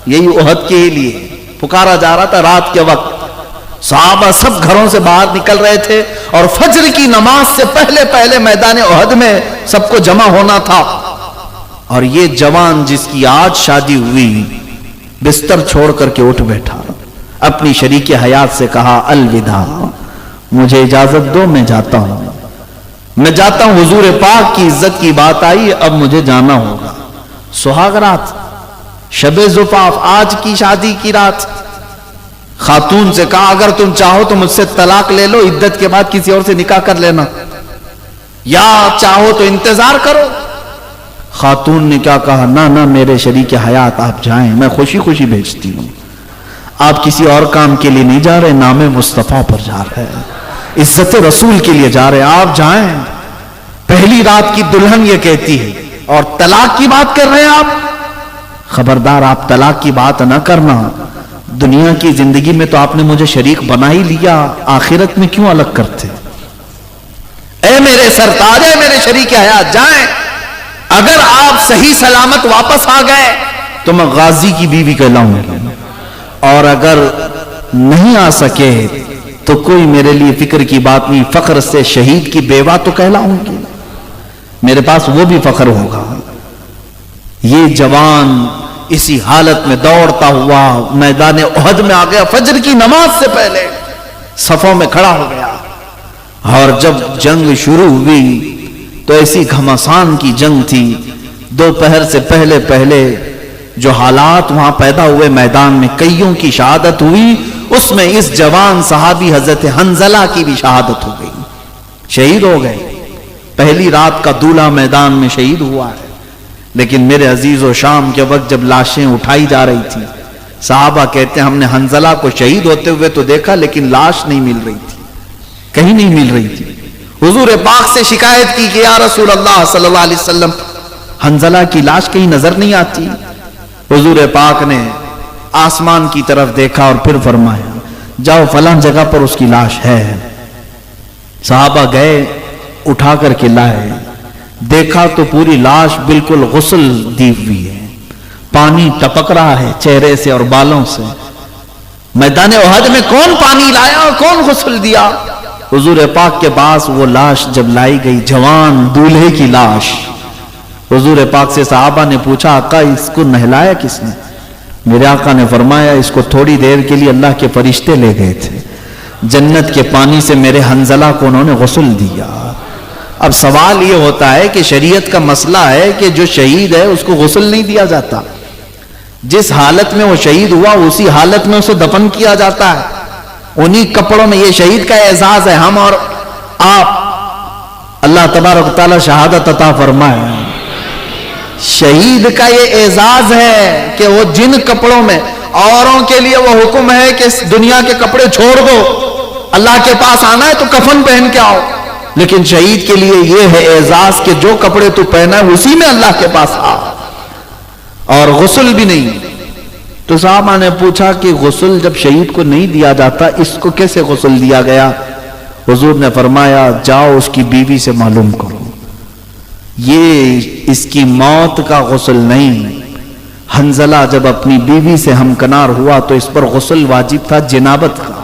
یہی احد کے لیے پکارا جا رہا تھا. رات کے وقت صحابہ سب گھروں سے باہر نکل رہے تھے اور فجر کی نماز سے پہلے میدان احد میں سب کو جمع ہونا تھا. اور یہ جوان جس کی آج شادی ہوئی بستر چھوڑ کر کے اٹھ بیٹھا, اپنی شریک حیات سے کہا الوداع, مجھے اجازت دو, میں جاتا ہوں, میں جاتا ہوں. حضور پاک کی عزت کی بات آئی, اب مجھے جانا ہوگا. سہاگ رات, شب زفاف, آج کی شادی کی رات. خاتون سے کہا اگر تم چاہو تو مجھ سے طلاق لے لو, عدت کے بعد کسی اور سے نکاح کر لینا, یا چاہو تو انتظار کرو. خاتون نے کیا کہا, نہ میرے شریک حیات آپ جائیں, میں خوشی خوشی بھیجتی ہوں. آپ کسی اور کام کے لیے نہیں جا رہے, نام مصطفیٰ پر جا رہے ہیں, عزت رسول کے لیے جا رہے ہیں, آپ جائیں. پہلی رات کی دلہن یہ کہتی ہے, اور طلاق کی بات کر رہے ہیں آپ. خبردار, آپ طلاق کی بات نہ کرنا. دنیا کی زندگی میں تو آپ نے مجھے شریک بنا ہی لیا, آخرت میں کیوں الگ کرتے. اے میرے سرتاج, اے میرے شریک حیات, جائیں. اگر آپ صحیح سلامت واپس آ گئے تو میں غازی کی بیوی کہلاؤں گی, اور اگر نہیں آ سکے تو کوئی میرے لیے فکر کی بات نہیں, فخر سے شہید کی بیوہ تو کہلاؤں گی, میرے پاس وہ بھی فخر ہوگا. یہ جوان اسی حالت میں دوڑتا ہوا میدان احد میں آ گیا. فجر کی نماز سے پہلے صفوں میں کھڑا ہو گیا, اور جب جنگ شروع ہوئی تو ایسی گھمسان کی جنگ تھی. دوپہر سے پہلے جو حالات وہاں پیدا ہوئے میدان میں, کئیوں کی شہادت ہوئی, اس میں اس جوان صحابی حضرت حنزلہ کی بھی شہادت ہو گئی, شہید ہو گئے. پہلی رات کا دولہا میدان میں شہید ہوا ہے. لیکن میرے عزیز و شام کے وقت جب لاشیں اٹھائی جا رہی تھی، صحابہ کہتے ہیں ہم نے حنظلہ کو شہید ہوتے ہوئے تو دیکھا لیکن لاش نہیں مل رہی تھی، کہیں نہیں مل رہی تھی. حضور پاک سے شکایت کی کہ یا رسول اللہ صلی اللہ علیہ وسلم حنظلہ کی لاش کہیں نظر نہیں آتی. حضور پاک نے آسمان کی طرف دیکھا اور پھر فرمایا جاؤ فلاں جگہ پر اس کی لاش ہے. صحابہ گئے، اٹھا کر کے لائے، دیکھا تو پوری لاش بالکل غسل دی ہوئی ہے، پانی ٹپک رہا ہے چہرے سے اور بالوں سے. میدان احد میں کون پانی لایا اور کون غسل دیا؟ حضور پاک کے پاس وہ لاش جب لائی گئی، جوان دولہے کی لاش، حضور پاک سے صحابہ نے پوچھا آقا اس کو نہلایا کس نے؟ میرے آقا نے فرمایا اس کو تھوڑی دیر کے لیے اللہ کے فرشتے لے گئے تھے، جنت کے پانی سے میرے حنظلہ کو انہوں نے غسل دیا. اب سوال یہ ہوتا ہے کہ شریعت کا مسئلہ ہے کہ جو شہید ہے اس کو غسل نہیں دیا جاتا، جس حالت میں وہ شہید ہوا اسی حالت میں اسے دفن کیا جاتا ہے، انہی کپڑوں میں. یہ شہید کا اعزاز ہے. ہم اور آپ اللہ تبارک و تعالی شہادت عطا فرمائے. شہید کا یہ اعزاز ہے کہ وہ جن کپڑوں میں، اوروں کے لیے وہ حکم ہے کہ دنیا کے کپڑے چھوڑ دو، اللہ کے پاس آنا ہے تو کفن پہن کے آؤ، لیکن شہید کے لیے یہ ہے اعزاز کہ جو کپڑے تو پہنا ہے اسی میں اللہ کے پاس آ. اور غسل بھی نہیں. تو صحابہ نے پوچھا کہ غسل جب شہید کو نہیں دیا جاتا اس کو کیسے غسل دیا گیا؟ حضور نے فرمایا جاؤ اس کی بیوی سے معلوم کرو، یہ اس کی موت کا غسل نہیں. حنظلہ جب اپنی بیوی سے ہمکنار ہوا تو اس پر غسل واجب تھا جنابت کا،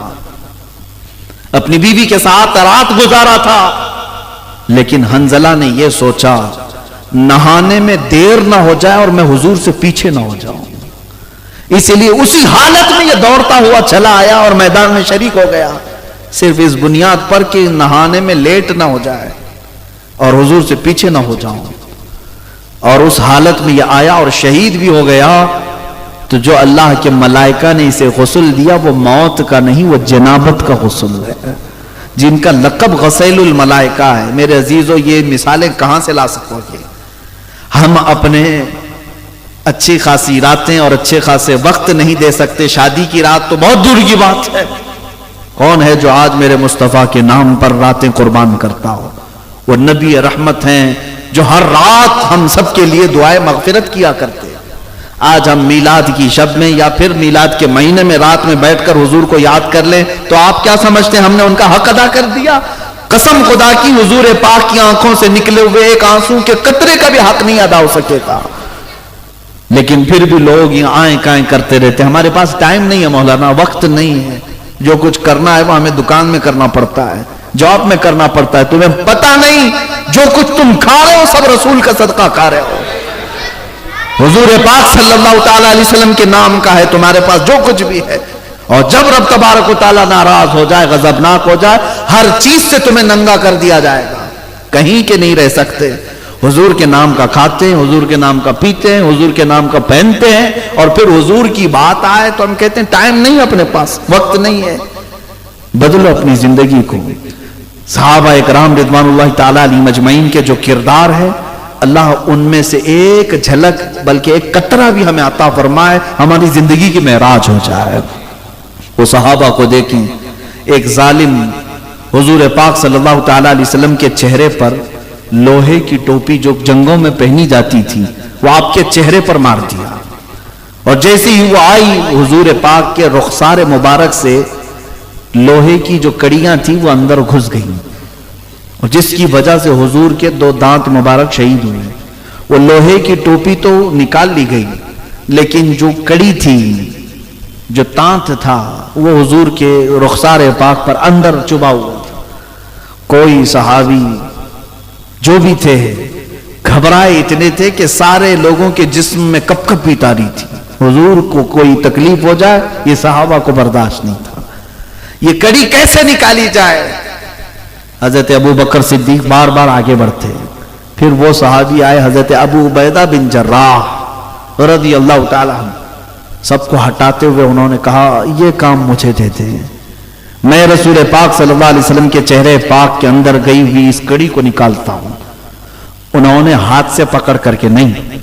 اپنی بیوی کے ساتھ رات گزارا تھا. لیکن حنظلہ نے یہ سوچا نہانے میں دیر نہ ہو جائے اور میں حضور سے پیچھے نہ ہو جاؤں، اسی لیے اسی حالت میں یہ دوڑتا ہوا چلا آیا اور میدان میں شریک ہو گیا، صرف اس بنیاد پر کہ نہانے میں لیٹ نہ ہو جائے اور حضور سے پیچھے نہ ہو جاؤں. اور اس حالت میں یہ آیا اور شہید بھی ہو گیا. تو جو اللہ کے ملائکہ نے اسے غسل دیا وہ موت کا نہیں، وہ جنابت کا غسل ہے، جن کا لقب غسیل الملائکہ ہے. میرے عزیزو یہ مثالیں کہاں سے لا سکو گے؟ ہم اپنے اچھی خاصی راتیں اور اچھے خاصے وقت نہیں دے سکتے. شادی کی رات تو بہت دور کی بات ہے. کون ہے جو آج میرے مصطفیٰ کے نام پر راتیں قربان کرتا ہو؟ وہ نبی رحمت ہیں جو ہر رات ہم سب کے لیے دعائے مغفرت کیا کرتے. آج ہم میلاد کی شب میں یا پھر میلاد کے مہینے میں رات میں بیٹھ کر حضور کو یاد کر لیں تو آپ کیا سمجھتے ہیں ہم نے ان کا حق ادا کر دیا؟ قسم خدا کی حضور پاک کی آنکھوں سے نکلے ہوئے ایک آنسو کے قطرے کا بھی حق نہیں ادا ہو سکے گا. لیکن پھر بھی لوگ یہ آئیں کائیں کرتے رہتے. ہمارے پاس ٹائم نہیں ہے مولانا، وقت نہیں ہے. جو کچھ کرنا ہے وہ ہمیں دکان میں کرنا پڑتا ہے، جاب میں کرنا پڑتا ہے. تمہیں پتہ نہیں جو کچھ تم کھا رہے ہو سب رسول کا صدقہ کھا رہے ہو. حضور پاک صلی اللہ تعالی علیہ وسلم کے نام کا ہے تمہارے پاس جو کچھ بھی ہے. اور جب رب تبارک و تعالیٰ ناراض ہو جائے، غضبناک ہو جائے، ہر چیز سے تمہیں ننگا کر دیا جائے گا. کہیں کے نہیں رہ سکتے. حضور کے نام کا کھاتے ہیں، حضور کے نام کا پیتے ہیں، حضور کے نام کا پہنتے ہیں، اور پھر حضور کی بات آئے تو ہم کہتے ہیں ٹائم نہیں ہے، اپنے پاس وقت نہیں ہے. بدلو اپنی زندگی کو. صحابہ اکرام رضوان اللہ تعالی علیہم اجمعین کے جو کردار ہے، اللہ ان میں سے ایک جھلک بلکہ ایک قطرہ بھی ہمیں عطا فرمائے، ہماری زندگی کی معراج ہو جائے. وہ صحابہ کو دیکھیں، ایک ظالم حضور پاک صلی اللہ تعالی علیہ وسلم کے چہرے پر لوہے کی ٹوپی جو جنگوں میں پہنی جاتی تھی وہ آپ کے چہرے پر مار دیا، اور جیسے ہی وہ آئی حضور پاک کے رخسار مبارک سے لوہے کی جو کڑیاں تھیں وہ اندر گھس گئیں، اور جس کی وجہ سے حضور کے 2 دانت مبارک شہید ہوئے. وہ لوہے کی ٹوپی تو نکال لی گئی لیکن جو کڑی تھی، جو تانت تھا، وہ حضور کے رخسار پاک پر اندر چبھا ہوا تھا. کوئی صحابی جو بھی تھے گھبرائے اتنے تھے کہ سارے لوگوں کے جسم میں کپ کپ بھی تاری تھی. حضور کو کوئی تکلیف ہو جائے یہ صحابہ کو برداشت نہیں تھا. یہ کڑی کیسے نکالی جائے؟ حضرت ابو بکر صدیق بار بار آگے بڑھتے. پھر وہ صحابی آئے حضرت ابو عبیدہ بن جراح رضی اللہ تعالی عنہ. سب کو ہٹاتے ہوئے انہوں نے کہا یہ کام مجھے دیتے ہیں، میں رسول پاک صلی اللہ علیہ وسلم کے چہرے پاک کے اندر گئی ہوئی اس کڑی کو نکالتا ہوں. انہوں نے ہاتھ سے پکڑ کر کے نہیں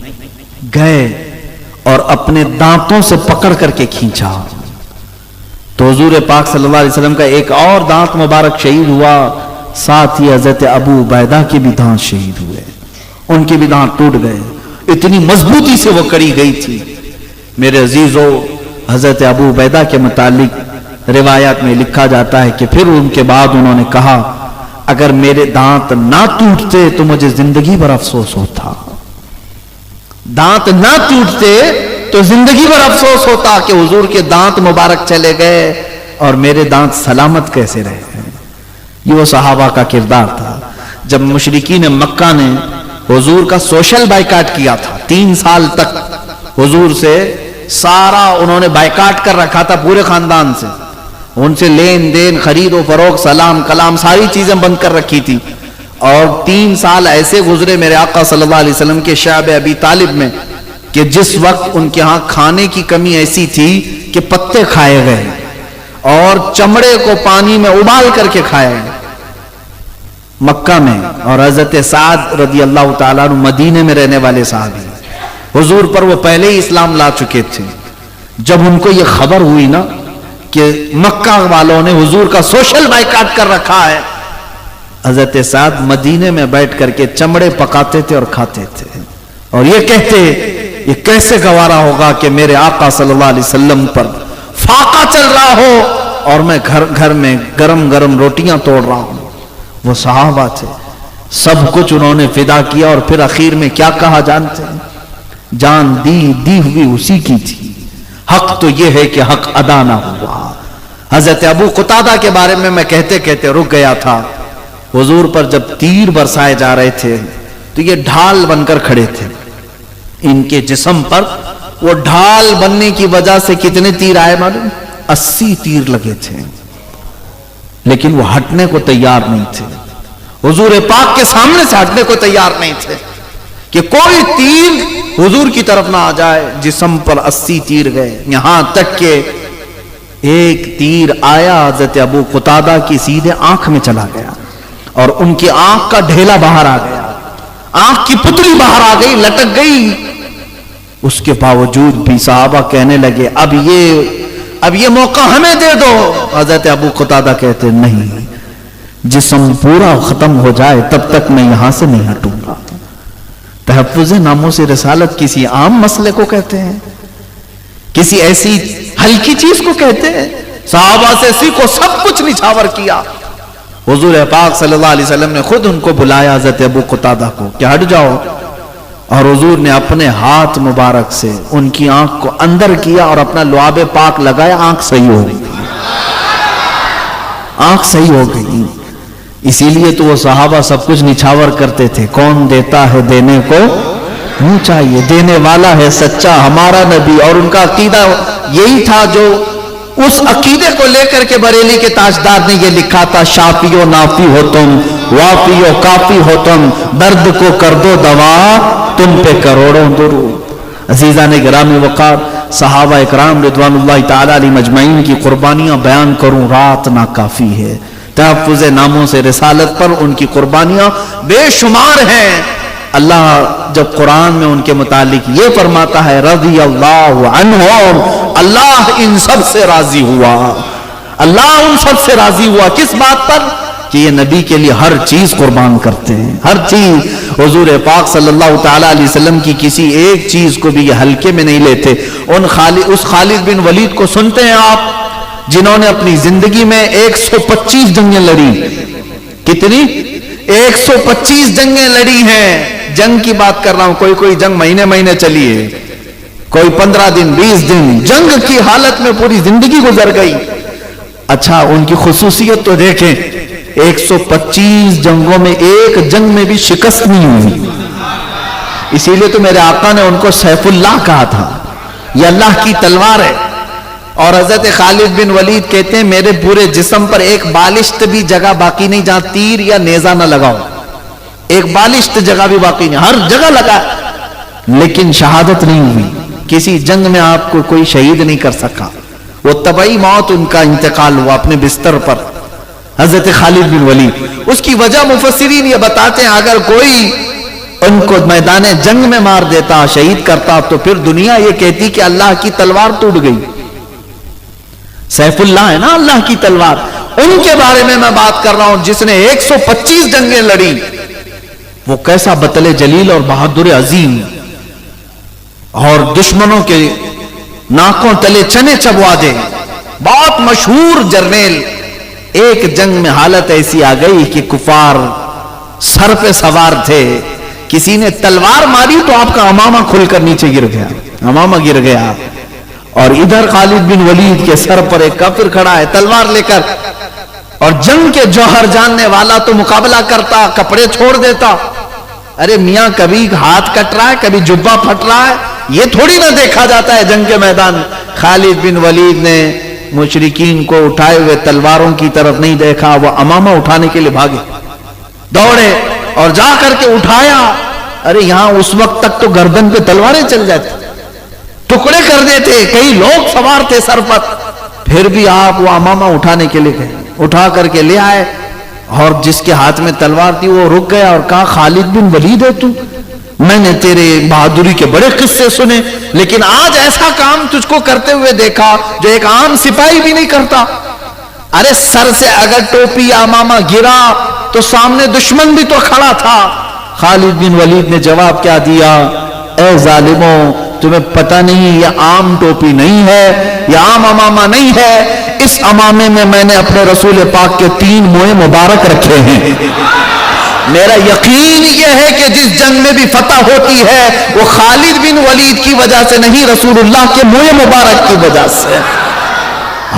گئے اور اپنے دانتوں سے پکڑ کر کے کھینچا. تو حضور پاک صلی اللہ علیہ وسلم کا ایک اور دانت مبارک شہید ہوا، ساتھ ہی حضرت ابو عبیدہ کے بھی دانت شہید ہوئے، ان کے بھی دانت ٹوٹ گئے. اتنی مضبوطی سے وہ کڑی گئی تھی. میرے عزیزو، حضرت ابو عبیدہ کے متعلق روایات میں لکھا جاتا ہے کہ پھر ان کے بعد انہوں نے کہا اگر میرے دانت نہ ٹوٹتے تو مجھے زندگی پر افسوس ہوتا. دانت نہ ٹوٹتے تو زندگی پر افسوس ہوتا کہ حضور کے دانت مبارک چلے گئے اور میرے دانت سلامت کیسے رہے. یہ وہ صحابہ کا کردار تھا. جب مشرکین مکہ نے حضور کا سوشل بائیکاٹ کیا تھا، 3 سال تک حضور سے سارا انہوں نے بائیکاٹ کر رکھا تھا، پورے خاندان سے ان سے لین دین، خرید و فروخت، سلام کلام، ساری چیزیں بند کر رکھی تھی. اور 3 سال ایسے گزرے میرے آقا صلی اللہ علیہ وسلم کے شعب ابی طالب میں کہ جس وقت ان کے ہاں کھانے کی کمی ایسی تھی کہ پتے کھائے گئے اور چمڑے کو پانی میں ابال کر کے کھائے گئے مکہ میں. اور حضرت سعد رضی اللہ تعالیٰ عنہ مدینے میں رہنے والے صحابی، حضور پر وہ پہلے ہی اسلام لا چکے تھے. جب ان کو یہ خبر ہوئی نا کہ مکہ والوں نے حضور کا سوشل بائیکاٹ کر رکھا ہے، حضرت سعد مدینے میں بیٹھ کر کے چمڑے پکاتے تھے اور کھاتے تھے اور یہ کہتے یہ کیسے گوارا ہوگا کہ میرے آقا صلی اللہ علیہ وسلم پر فاقہ چل رہا ہو اور میں گھر میں گرم گرم روٹیاں توڑ رہا ہوں. وہ صحابہ تھے، سب کچھ انہوں نے فدا کیا اور پھر اخیر میں کیا کہا جانتے ہیں؟ جان دی ہوئی اسی کی تھی، حق تو یہ ہے کہ حق ادا نہ ہوا. حضرت ابو قتادہ کے بارے میں کہتے کہتے رک گیا تھا. حضور پر جب تیر برسائے جا رہے تھے تو یہ ڈھال بن کر کھڑے تھے. ان کے جسم پر وہ ڈھال بننے کی وجہ سے کتنے تیر آئے معلوم؟ 80 تیر لگے تھے، لیکن وہ ہٹنے کو تیار نہیں تھے. حضور پاک کے سامنے سے ہٹنے کو تیار نہیں تھے کہ کوئی تیر حضور کی طرف نہ آ جائے. جسم پر 80 تیر گئے، یہاں تک کہ ایک تیر آیا حضرت ابو قتادہ کی سیدھے آنکھ میں چلا گیا اور ان کی آنکھ کا ڈھیلا باہر آ گیا، آنکھ کی پتلی باہر آ گئی، لٹک گئی. اس کے باوجود بھی صحابہ کہنے لگے اب یہ موقع ہمیں دے دو. حضرت ابو قتادہ کہتے نہیں، جسم پورا ختم ہو جائے تب تک میں یہاں سے نہیں ہٹوں گا. تحفظ ناموس رسالت کسی عام مسئلے کو کہتے ہیں، کسی ایسی ہلکی چیز کو کہتے ہیں. صحابہ سے سیکھو، سب کچھ نچھاور کیا. حضور پاک صلی اللہ علیہ وسلم نے خود ان کو بلایا حضرت ابو قتادہ کو کہ ہٹ جاؤ، اور حضور نے اپنے ہاتھ مبارک سے ان کی آنکھ کو اندر کیا اور اپنا لعاب پاک لگایا. آنکھ صحیح ہو گئی، آنکھ صحیح ہو گئی. اسی لیے تو وہ صحابہ سب کچھ نچھاور کرتے تھے. کون دیتا ہے دینے کو منہ چاہیے، دینے والا ہے سچا ہمارا نبی. اور ان کا عقیدہ یہی تھا جو اس عقیدے کو لے کر کے بریلی کے تاجدار نے یہ لکھا تھا، شافی و نافی ہو تم، وافی و کافی ہو تم، درد کو کر دو دوا تم پہ کروڑوں درود. عزیزان گرامی وقار، صحابہ اکرام رضوان اللہ تعالی علیہ مجمعین کی قربانیاں بیان کروں رات نا کافی ہے. تحفظ ناموس رسالت پر ان کی قربانیاں بے شمار ہیں. اللہ جب قرآن میں ان کے متعلق یہ فرماتا ہے رضی اللہ عنہم، اللہ ان سب سے راضی ہوا. اللہ ان سب سے راضی ہوا کس بات پر؟ کہ یہ نبی کے لیے ہر چیز قربان کرتے ہیں، ہر چیز. حضور پاک صلی اللہ تعالی علیہ وسلم کی کسی ایک چیز کو بھی یہ ہلکے میں نہیں لیتے. اس خالد بن ولید کو سنتے ہیں آپ، جنہوں نے اپنی زندگی میں 125 جنگیں لڑی. کتنی؟ 125 جنگیں لڑی ہیں. جنگ کی بات کر رہا ہوں، کوئی جنگ مہینے چلی ہے، کوئی 15 دن 20 دن، جنگ کی حالت میں پوری زندگی گزر گئی. اچھا ان کی خصوصیت تو دیکھیں، 125 جنگوں میں ایک جنگ میں بھی شکست نہیں ہوئی. اسی لیے تو میرے آقا نے ان کو سیف اللہ کہا تھا، یہ اللہ کی تلوار ہے. اور حضرت خالد بن ولید کہتے ہیں میرے پورے جسم پر ایک بالشت بھی جگہ باقی نہیں جہاں تیر یا نیزہ نہ لگاؤ. ایک بالشت جگہ بھی باقی نہیں، ہر جگہ لگا، لیکن شہادت نہیں ہوئی. کسی جنگ میں آپ کو کوئی شہید نہیں کر سکا. وہ طبعی موت ان کا انتقال ہوا اپنے بستر پر، حضرت خالد بن ولید۔ اس کی وجہ مفسرین یہ بتاتے ہیں اگر کوئی ان کو میدان جنگ میں مار دیتا، شہید کرتا، تو پھر دنیا یہ کہتی کہ اللہ کی تلوار ٹوٹ گئی۔ سیف اللہ ہے نا اللہ کی تلوار، ان کے بارے میں بات کر رہا ہوں جس نے 125 جنگیں لڑی۔ وہ کیسا بطل جلیل اور بہادر عظیم، اور دشمنوں کے ناکوں تلے چنے چبوا دے، بہت مشہور جرنیل۔ ایک جنگ میں حالت ایسی آ گئی کہ کفار سر پہ سوار تھے، کسی نے تلوار ماری تو آپ کا امامہ کھل کر نیچے گر گیا، امامہ گر گیا، اور ادھر خالد بن ولید کے سر پر ایک کافر کھڑا ہے تلوار لے کر، اور جنگ کے جوہر جاننے والا تو مقابلہ کرتا، کپڑے چھوڑ دیتا۔ ارے میاں کبھی ہاتھ کٹ رہا ہے، کبھی جبہ پھٹ رہا ہے، یہ تھوڑی نہ دیکھا جاتا ہے جنگ کے میدان۔ خالد بن ولید نے مشرکین کو اٹھائے ہوئے تلواروں کی طرف نہیں دیکھا، وہ امامہ اٹھانے کے لیے بھاگے، دوڑے اور جا کر کے اٹھایا۔ ارے یہاں اس وقت تک تو گردن پہ تلواریں چل جاتی، ٹکڑے کر دیتے، کئی لوگ سوار تھے سر پر، پھر بھی آپ وہ امامہ اٹھانے کے لیے گئے، اٹھا کر کے لے آئے، اور جس کے ہاتھ میں تلوار تھی وہ رک گیا اور کہا خالد بن ولید ہے تو؟ میں نے تیرے بہادری کے بڑے قصے سنے، لیکن آج ایسا کام تجھ کو کرتے ہوئے دیکھا جو ایک عام سپاہی بھی نہیں کرتا۔ ارے سر سے اگر ٹوپی یا امامہ گرا تو سامنے دشمن بھی تو کھڑا تھا۔ خالد بن ولید نے جواب کیا دیا؟ اے ظالموں، تمہیں پتہ نہیں یہ عام ٹوپی نہیں ہے، یہ عام امامہ نہیں ہے، اس امامے میں نے اپنے رسول پاک کے 3 موئے مبارک رکھے ہیں۔ میرا یقین یہ ہے کہ جس جنگ میں بھی فتح ہوتی ہے وہ خالد بن ولید کی وجہ سے نہیں، رسول اللہ کے موئے مبارک کی وجہ سے۔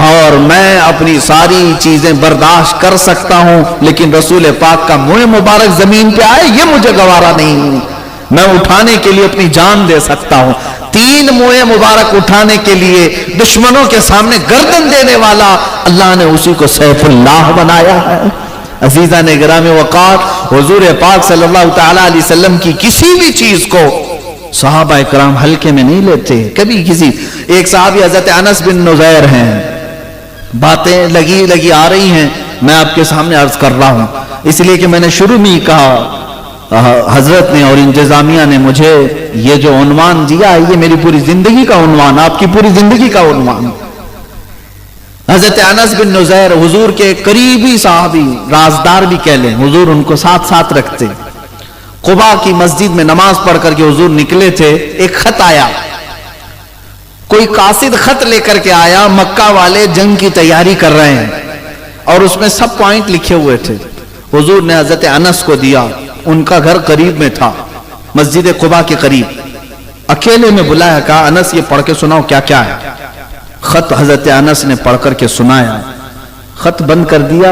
اور میں اپنی ساری چیزیں برداشت کر سکتا ہوں، لیکن رسول پاک کا موئے مبارک زمین پہ آئے یہ مجھے گوارا نہیں، میں اٹھانے کے لیے اپنی جان دے سکتا ہوں۔ 3 موئے مبارک اٹھانے کے لیے دشمنوں کے سامنے گردن دینے والا اللہ نے اسی کو سیف اللہ بنایا ہے۔ عزیزان گرامی وقار، حضور پاک صلی اللہ تعالی علیہ وسلم کی کسی بھی چیز کو صحابہ کرام ہلکے میں نہیں لیتے کبھی کسی۔ ایک صحابی حضرت انس بن نزیر ہیں، باتیں لگی آ رہی ہیں، میں آپ کے سامنے عرض کر رہا ہوں، اس لیے کہ میں نے شروع میں ہی کہا حضرت نے اور انتظامیہ نے مجھے یہ جو عنوان دیا ہے یہ میری پوری زندگی کا عنوان، آپ کی پوری زندگی کا عنوان۔ حضرت انس بن نزیر حضور کے قریبی صحابی، رازدار بھی کہہ لیں، حضور ان کو ساتھ ساتھ رکھتے۔ قباء کی مسجد میں نماز پڑھ کر کے حضور نکلے تھے، ایک خط آیا، کوئی قاصد خط لے کر کے آیا، مکہ والے جنگ کی تیاری کر رہے ہیں اور اس میں سب پوائنٹ لکھے ہوئے تھے۔ حضور نے حضرت انس کو دیا، ان کا گھر قریب میں تھا، مسجد قباء کے قریب، اکیلے میں بلایا، کہا انس یہ پڑھ کے سناؤ کیا کیا ہے۔ خط حضرت انس نے پڑھ کر کے سنایا، خط بند کر دیا۔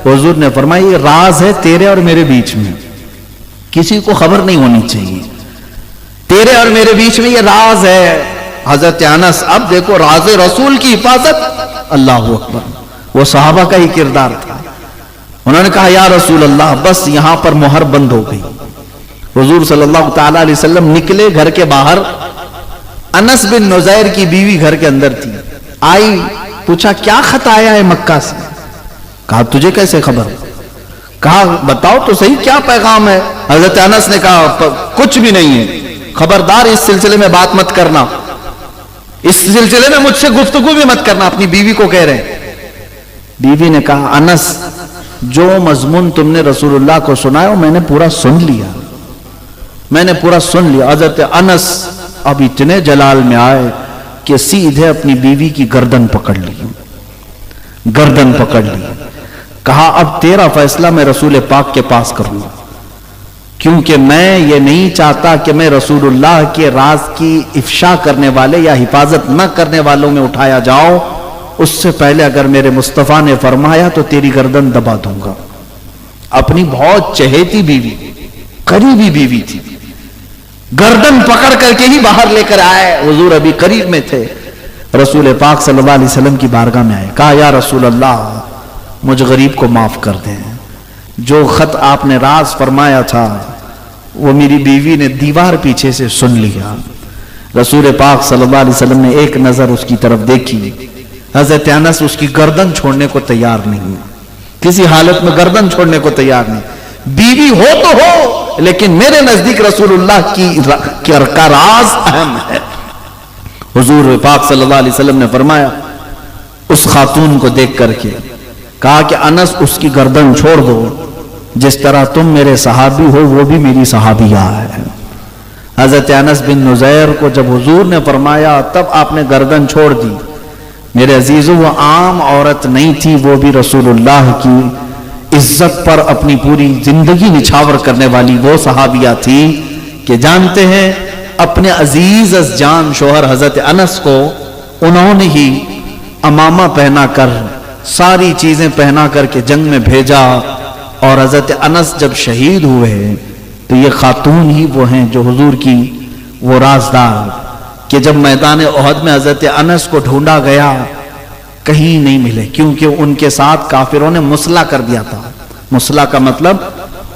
حضور نے فرمایا یہ راز ہے تیرے اور میرے بیچ میں، کسی کو خبر نہیں ہونی چاہیے، تیرے اور میرے بیچ میں یہ راز ہے۔ حضرت انس، اب دیکھو راز رسول کی حفاظت، اللہ اکبر، وہ صحابہ کا ہی کردار تھا۔ انہوں نے کہا یا رسول اللہ بس یہاں پر مہر بند ہو گئی۔ حضور صلی اللہ تعالی علیہ وسلم نکلے گھر کے باہر، انس بن نزیر کی بیوی گھر کے اندر تھی، آئی، پوچھا کیا خط آیا ہے مکہ سے؟ کہا تجھے کیسے خبر؟ کہا بتاؤ تو صحیح کیا پیغام ہے؟ حضرت انس نے کہا کچھ بھی نہیں ہے، خبردار اس سلسلے میں بات مت کرنا، اس سلسلے میں مجھ سے گفتگو بھی مت کرنا، اپنی بیوی کو کہہ رہے ہیں۔ بیوی نے کہا انس جو مضمون تم نے رسول اللہ کو سنایا میں نے پورا سن لیا، میں نے پورا سن لیا۔ حضرت انس اب اتنے جلال میں آئے کہ سیدھے اپنی بیوی کی گردن پکڑ لی، گردن پکڑ لی، کہا اب تیرا فیصلہ میں رسول پاک کے پاس کروں گا، کیونکہ میں یہ نہیں چاہتا کہ میں رسول اللہ کے راز کی افشا کرنے والے یا حفاظت نہ کرنے والوں میں اٹھایا جاؤں، اس سے پہلے اگر میرے مصطفیٰ نے فرمایا تو تیری گردن دبا دوں گا۔ اپنی بہت چہیتی بیوی، قریبی بیوی تھی، گردن پکڑ کر کے ہی باہر لے کر آئے۔ حضور ابھی قریب میں تھے، رسول پاک صلی اللہ علیہ وسلم کی بارگاہ میں آئے، کہا یا رسول اللہ مجھ غریب کو معاف کر دیں، جو خط آپ نے راز فرمایا تھا وہ میری بیوی نے دیوار پیچھے سے سن لیا۔ رسول پاک صلی اللہ علیہ وسلم نے ایک نظر اس کی طرف دیکھی، حضرت انس اس کی گردن چھوڑنے کو تیار نہیں، کسی حالت میں گردن چھوڑنے کو تیار نہیں. بیوی ہو تو ہو، لیکن میرے نزدیک رسول اللہ کا راز اہم ہے. حضور پاک صلی اللہ علیہ وسلم نے فرمایا اس خاتون کو دیکھ کر کے، کہا کہ انس اس کی گردن چھوڑ دو، جس طرح تم میرے صحابی ہو وہ بھی میری صحابیہ ہے. حضرت انس بن نزیر کو جب حضور نے فرمایا تب آپ نے گردن چھوڑ دی. میرے عزیزو، وہ عام عورت نہیں تھی، وہ بھی رسول اللہ کی عزت پر اپنی پوری زندگی نچھاور کرنے والی وہ صحابیہ تھی کہ جانتے ہیں اپنے عزیز از جان شوہر حضرت انس کو انہوں نے ہی امامہ پہنا کر، ساری چیزیں پہنا کر کے جنگ میں بھیجا. اور حضرت انس جب شہید ہوئے تو یہ خاتون ہی وہ ہیں جو حضور کی وہ رازدار کہ جب میدان احد میں حضرت انس کو ڈھونڈا گیا کہیں نہیں ملے، کیونکہ ان کے ساتھ کافروں نے مسلح کر دیا تھا. مسلح کا مطلب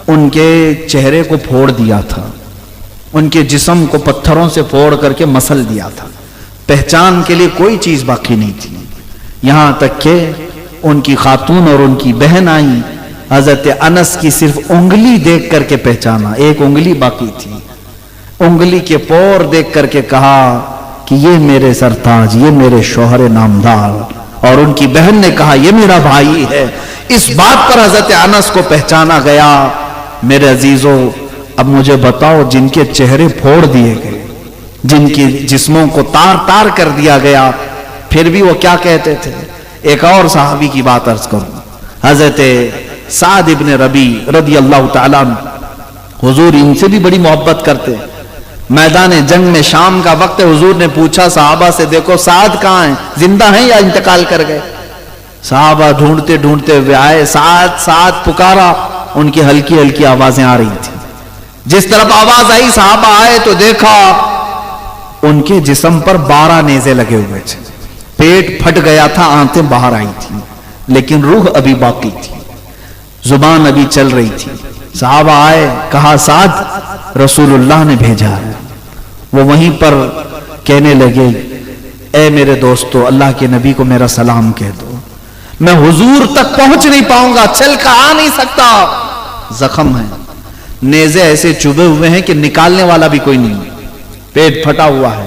ان کے چہرے کو پھوڑ دیا تھا، ان کے جسم کو پتھروں سے پھوڑ کر کے مسل دیا تھا. پہچان کے لیے کوئی چیز باقی نہیں تھی. یہاں تک کہ ان کی خاتون اور ان کی بہن آئی، حضرت انس کی صرف انگلی دیکھ کر کے پہچانا، ایک انگلی باقی تھی، انگلی کے پور دیکھ کر کے کہا کہ یہ میرے سرتاج، یہ میرے شوہر نامدار. اور ان کی بہن نے کہا یہ میرا بھائی ہے. اس بات پر حضرت انس کو پہچانا گیا. میرے عزیزو، اب مجھے بتاؤ جن کے چہرے پھوڑ دیے گئے، جن کی جسموں کو تار تار کر دیا گیا، پھر بھی وہ کیا کہتے تھے. ایک اور صحابی کی بات عرض کروں، حضرت سعد ابن ربی رضی اللہ تعالیٰ عنہ، حضور ان سے بھی بڑی محبت کرتے. میدان جنگ میں شام کا وقت، حضور نے پوچھا صحابہ سے دیکھو سعد کہاں ہیں، زندہ ہیں یا انتقال کر گئے. صحابہ ڈھونڈتے ڈھونڈتے ہوئے آئے، سعد سعد پکارا. ان کی ہلکی ہلکی آوازیں آ رہی تھی. جس طرف آواز آئی صحابہ آئے تو دیکھا ان کے جسم پر 12 نیزے لگے ہوئے تھے. پیٹ پھٹ گیا تھا، آنتیں باہر آئی تھی، لیکن روح ابھی باقی تھی، زبان ابھی چل رہی تھی. صحابہ آئے، کہا سعد رسول اللہ نے بھیجا ہے. وہ وہیں پر کہنے لگے اے میرے دوستو، اللہ کے نبی کو میرا سلام کہہ دو. میں حضور تک پہنچ نہیں پاؤں گا، چل کر آ نہیں سکتا، زخم ہے، نیزے ایسے چبھے ہوئے ہیں کہ نکالنے والا بھی کوئی نہیں، پیٹ پھٹا ہوا ہے.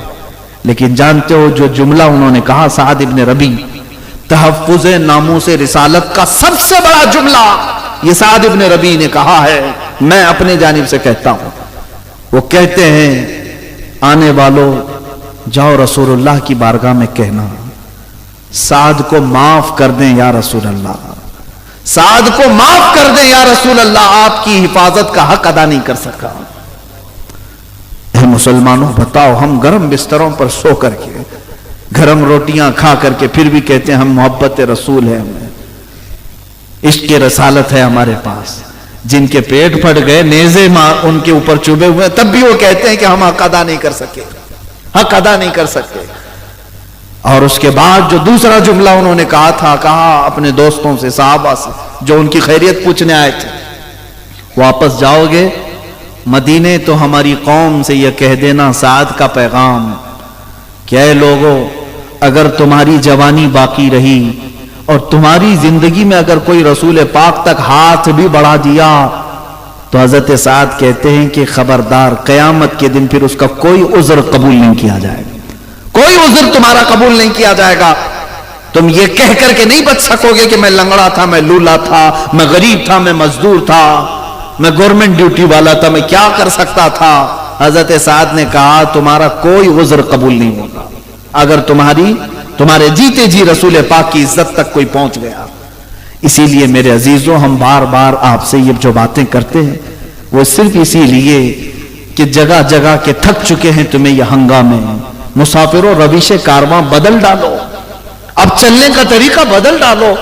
لیکن جانتے ہو جو جملہ انہوں نے کہا سعد ابن ربی، تحفظ ناموس رسالت کا سب سے بڑا جملہ یہ سعد ابن ربی نے کہا ہے، میں اپنے جانب سے کہتا ہوں. وہ کہتے ہیں آنے والوں جاؤ رسول اللہ کی بارگاہ میں کہنا سعد کو معاف کر دیں یا رسول اللہ، سعد کو معاف کر دیں یا رسول اللہ، آپ کی حفاظت کا حق ادا نہیں کر سکا. اے مسلمانوں بتاؤ، ہم گرم بستروں پر سو کر کے، گرم روٹیاں کھا کر کے، پھر بھی کہتے ہیں ہم محبت رسول ہے، ہمیں عشق رسالت ہے ہمارے پاس. جن کے پیٹ پھٹ گئے، نیزے ان کے اوپر چوبے ہوئے، تب بھی وہ کہتے ہیں کہ ہم حق ادا نہیں کر سکے، حق ادا نہیں کر سکتے. اور اس کے بعد جو دوسرا جملہ انہوں نے کہا تھا، کہا اپنے دوستوں سے، صحابہ سے جو ان کی خیریت پوچھنے آئے تھے، واپس جاؤ گے مدینے تو ہماری قوم سے یہ کہہ دینا سعد کا پیغام کہ اے لوگوں، اگر تمہاری جوانی باقی رہی اور تمہاری زندگی میں اگر کوئی رسول پاک تک ہاتھ بھی بڑھا دیا تو حضرت سعد کہتے ہیں کہ خبردار، قیامت کے دن پھر اس کا کوئی عذر قبول نہیں کیا جائے گا، کوئی عذر تمہارا قبول نہیں کیا جائے گا. تم یہ کہہ کر کے نہیں بچ سکو گے کہ میں لنگڑا تھا، میں لولا تھا، میں غریب تھا، میں مزدور تھا، میں گورنمنٹ ڈیوٹی والا تھا، میں کیا کر سکتا تھا. حضرت سعد نے کہا تمہارا کوئی عذر قبول نہیں ہوگا اگر تمہارے جیتے جی رسول پاک کی عزت تک کوئی پہنچ گیا. اسی لیے میرے عزیزوں، ہم بار بار آپ سے یہ جو باتیں کرتے ہیں وہ صرف اسی لیے کہ جگہ جگہ کے تھک چکے ہیں تمہیں یہ ہنگامے. مسافروں، روش کارواں بدل ڈالو، اب چلنے کا طریقہ بدل ڈالو.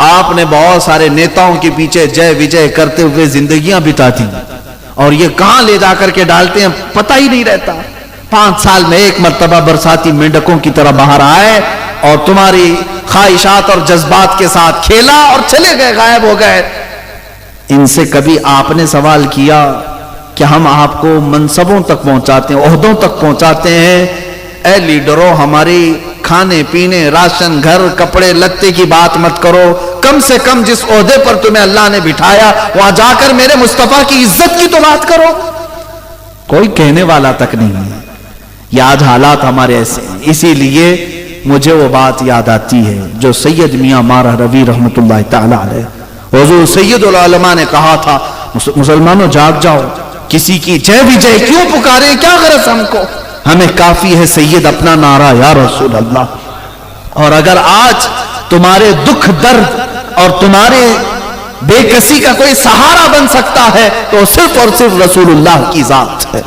آپ نے بہت سارے نیتاؤں کے پیچھے جے وجے کرتے ہوئے زندگیاں بتا دی، اور یہ کہاں لے جا کر کے ڈالتے ہیں پتہ ہی نہیں رہتا. 5 سال میں ایک مرتبہ برساتی مینڈکوں کی طرح باہر آئے اور تمہاری خواہشات اور جذبات کے ساتھ کھیلا اور چلے گئے، غائب ہو گئے. ان سے کبھی آپ نے سوال کیا کہ ہم آپ کو منصبوں تک پہنچاتے ہیں، عہدوں تک پہنچاتے ہیں، اے لیڈروں ہماری کھانے پینے راشن گھر کپڑے لتے کی بات مت کرو، کم سے کم جس عہدے پر تمہیں اللہ نے بٹھایا وہاں جا کر میرے مصطفیٰ کی عزت کی تو بات کرو۔ کوئی کہنے والا تک نہیں ہے۔ یہ آج حالات ہمارے ایسے ہیں، اسی لیے مجھے وہ بات یاد آتی ہے جو سید میاں مارہ روی رحمت اللہ تعالی علیہ، حضور سید العلماء نے کہا تھا مسلمانوں جاگ جاؤ، کسی کی جے بھی جے کیوں پکارے، کیا غرض ہم کو، ہمیں کافی ہے سید اپنا نعرہ یا رسول اللہ۔ اور اگر آج تمہارے دکھ درد اور تمہارے بے کسی کا کوئی سہارا بن سکتا ہے تو صرف اور صرف رسول اللہ کی ذات ہے،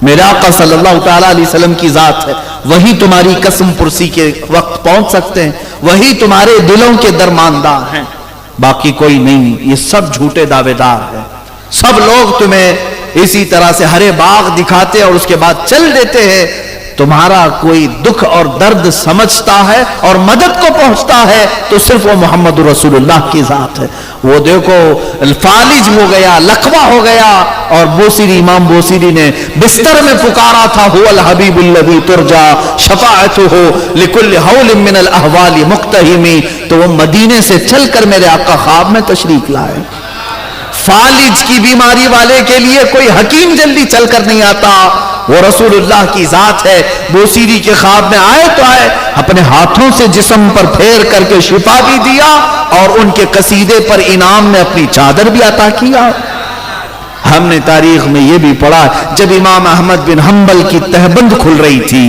میرے آقا صلی اللہ تعالیٰ علیہ وسلم کی ذات ہے۔ وہی تمہاری قسم پرسی کے وقت پہنچ سکتے ہیں، وہی تمہارے دلوں کے درماندار ہیں، باقی کوئی نہیں۔ یہ سب جھوٹے دعوے دار ہیں، سب لوگ تمہیں اسی طرح سے ہرے باغ دکھاتے اور اس کے بعد چل دیتے ہیں۔ تمہارا کوئی دکھ اور درد سمجھتا ہے اور مدد کو پہنچتا ہے تو صرف وہ محمد رسول اللہ کی ذات ہے۔ وہ دیکھو فالج ہو گیا، لقوہ ہو گیا، اور بوسیری امام بوسیری نے بستر میں پکارا تھا هو الحبیب الذی ترجا شفاعتہ لکل حول من الاحوال مقتحم، تو وہ مدینے سے چل کر میرے آقا خواب میں تشریف لائے۔ فالج کی بیماری والے کے لیے کوئی حکیم جلدی چل کر نہیں آتا، وہ رسول اللہ کی ذات ہے۔ بوسیری کے خواب میں آئے تو آئے، اپنے ہاتھوں سے جسم پر پھیر کر کے شفا بھی دیا اور ان کے قصیدے پر انعام میں اپنی چادر بھی عطا کیا۔ ہم نے تاریخ میں یہ بھی پڑھا جب امام احمد بن حنبل کی تہبند کھل رہی تھی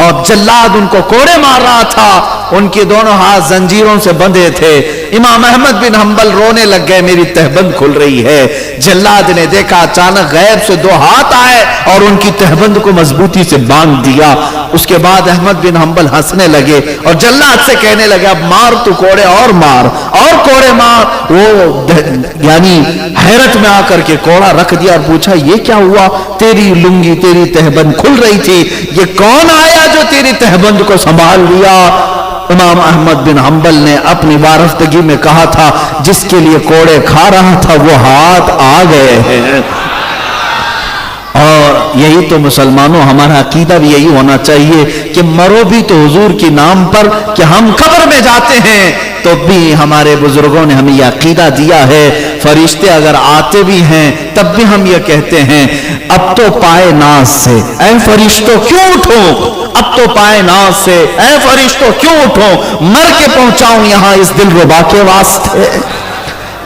اور جلاد ان کو کوڑے مار رہا تھا، ان کے دونوں ہاتھ زنجیروں سے بندھے تھے، امام احمد بن حنبل رونے لگ گئے میری تہبند کھل رہی ہے۔ جلاد نے دیکھا اچانک غیب سے دو ہاتھ آئے اور ان کی تہبند کو مضبوطی سے باندھ دیا۔ اس کے بعد احمد بن حنبل ہنسنے لگے اور جلاد سے کہنے لگے اب مار تو کوڑے اور مار اور کوڑے مار۔ وہ یعنی حیرت میں آ کر کے کوڑا رکھ دیا اور پوچھا یہ کیا ہوا، تیری لنگی تیری تہبند کھل رہی تھی، یہ کون آیا جو تیری تہبند کو سنبھال لیا؟ امام احمد بن حنبل نے اپنی وارفتگی میں کہا تھا جس کے لیے کوڑے کھا رہا تھا وہ ہاتھ آ گئے ہیں۔ اور یہی تو مسلمانوں ہمارا عقیدہ بھی یہی ہونا چاہیے کہ مرو بھی تو حضور کے نام پر، کہ ہم قبر میں جاتے ہیں تو بھی ہمارے بزرگوں نے ہمیں یہ عقیدہ دیا ہے، فرشتے اگر آتے بھی ہیں تب بھی ہم یہ کہتے ہیں اب تو پائے ناز سے اے فرشتوں کیوں اٹھو، اب تو پائے ناز سے اے فرشتوں کیوں اٹھو، مر کے پہنچاؤں یہاں اس دل ربا کے واسطے۔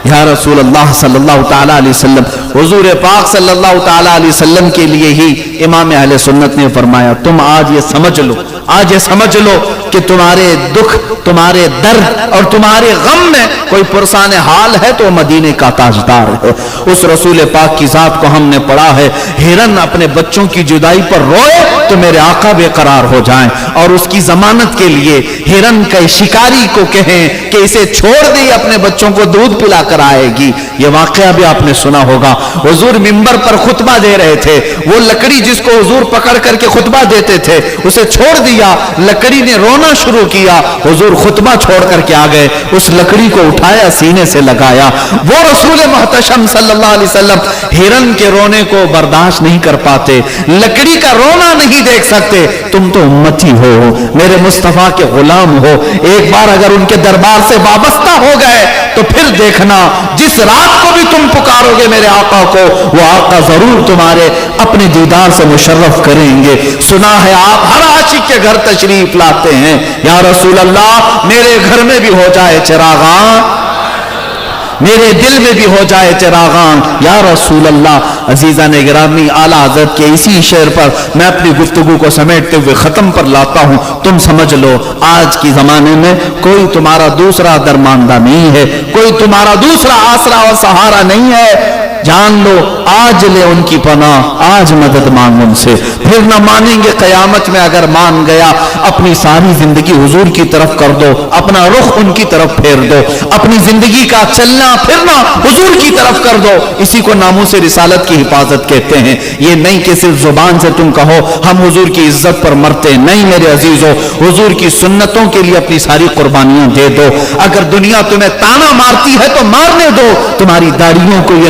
یا رسول اللہ صلی اللہ تعالیٰ علیہ وسلم، حضور پاک صلی اللہ تعالیٰ علیہ وسلم کے لیے ہی امام اہل سنت نے فرمایا تم آج یہ سمجھ لو، آج یہ سمجھ لو کہ تمہارے دکھ تمہارے درد اور تمہارے غم میں کوئی پرسان حال ہے تو مدینے کا تاجدار ہے۔ اس رسول پاک کی ذات کو ہم نے پڑھا ہے، ہرن اپنے بچوں کی جدائی پر روئے تو میرے آقا بے قرار ہو جائیں، اور اس کی ضمانت کے لیے ہرن کے شکاری کو کہیں کہ اسے چھوڑ دے اپنے بچوں کو دودھ پلا کر آئے گی۔ یہ واقعہ بھی آپ نے سنا ہوگا، حضور منبر پر خطبہ دے رہے تھے، وہ لکڑی جس کو حضور پکڑ کر کے خطبہ دیتے تھے اسے چھوڑ دیا، لکڑی نے رونا شروع کیا، حضور خطبہ چھوڑ کر کے آ گئے، اس لکڑی کو اٹھایا سینے سے لگایا۔ وہ رسول محتشم صلی اللہ علیہ وسلم ہرن کے رونے کو برداشت نہیں کر پاتے، لکڑی کا رونا نہیں دیکھ سکتے۔ تم تو امتی ہو، میرے مصطفیٰ کے غلام ہو، ایک بار اگر ان کے دربار سے وابستہ ہو گئے تو پھر دیکھنا جس رات کو بھی تم پکارو گے میرے آقا کو، وہ آقا ضرور تمہارے اپنے دیدار سے مشرف کریں گے۔ سنا ہے آپ ہر عاشق کے گھر تشریف لاتے ہیں، یا رسول اللہ میرے گھر میں بھی ہو جائے چراغاں، میرے دل میں بھی ہو جائے چراغان، یا رسول اللہ۔ عزیزان گرامی، اعلیٰ حضرت کے اسی شعر پر میں اپنی گفتگو کو سمیٹتے ہوئے ختم پر لاتا ہوں۔ تم سمجھ لو آج کی زمانے میں کوئی تمہارا دوسرا درماندہ نہیں ہے، کوئی تمہارا دوسرا آسرا اور سہارا نہیں ہے۔ جان لو آج لے ان کی پناہ، آج مدد مانگ ان سے، پھر نہ مانیں گے قیامت میں۔ اگر مان گیا اپنی ساری زندگی حضور کی طرف کر دو، اپنا رخ ان کی طرف پھیر دو، اپنی زندگی کا چلنا پھرنا حضور کی طرف کر دو۔ اسی کو ناموس رسالت کی حفاظت کہتے ہیں۔ یہ نہیں کہ صرف زبان سے تم کہو ہم حضور کی عزت پر مرتے، نہیں میرے عزیزو، حضور کی سنتوں کے لیے اپنی ساری قربانیاں دے دو۔ اگر دنیا تمہیں تانا مارتی ہے تو مارنے دو، تمہاری داڑھیوں کو یہ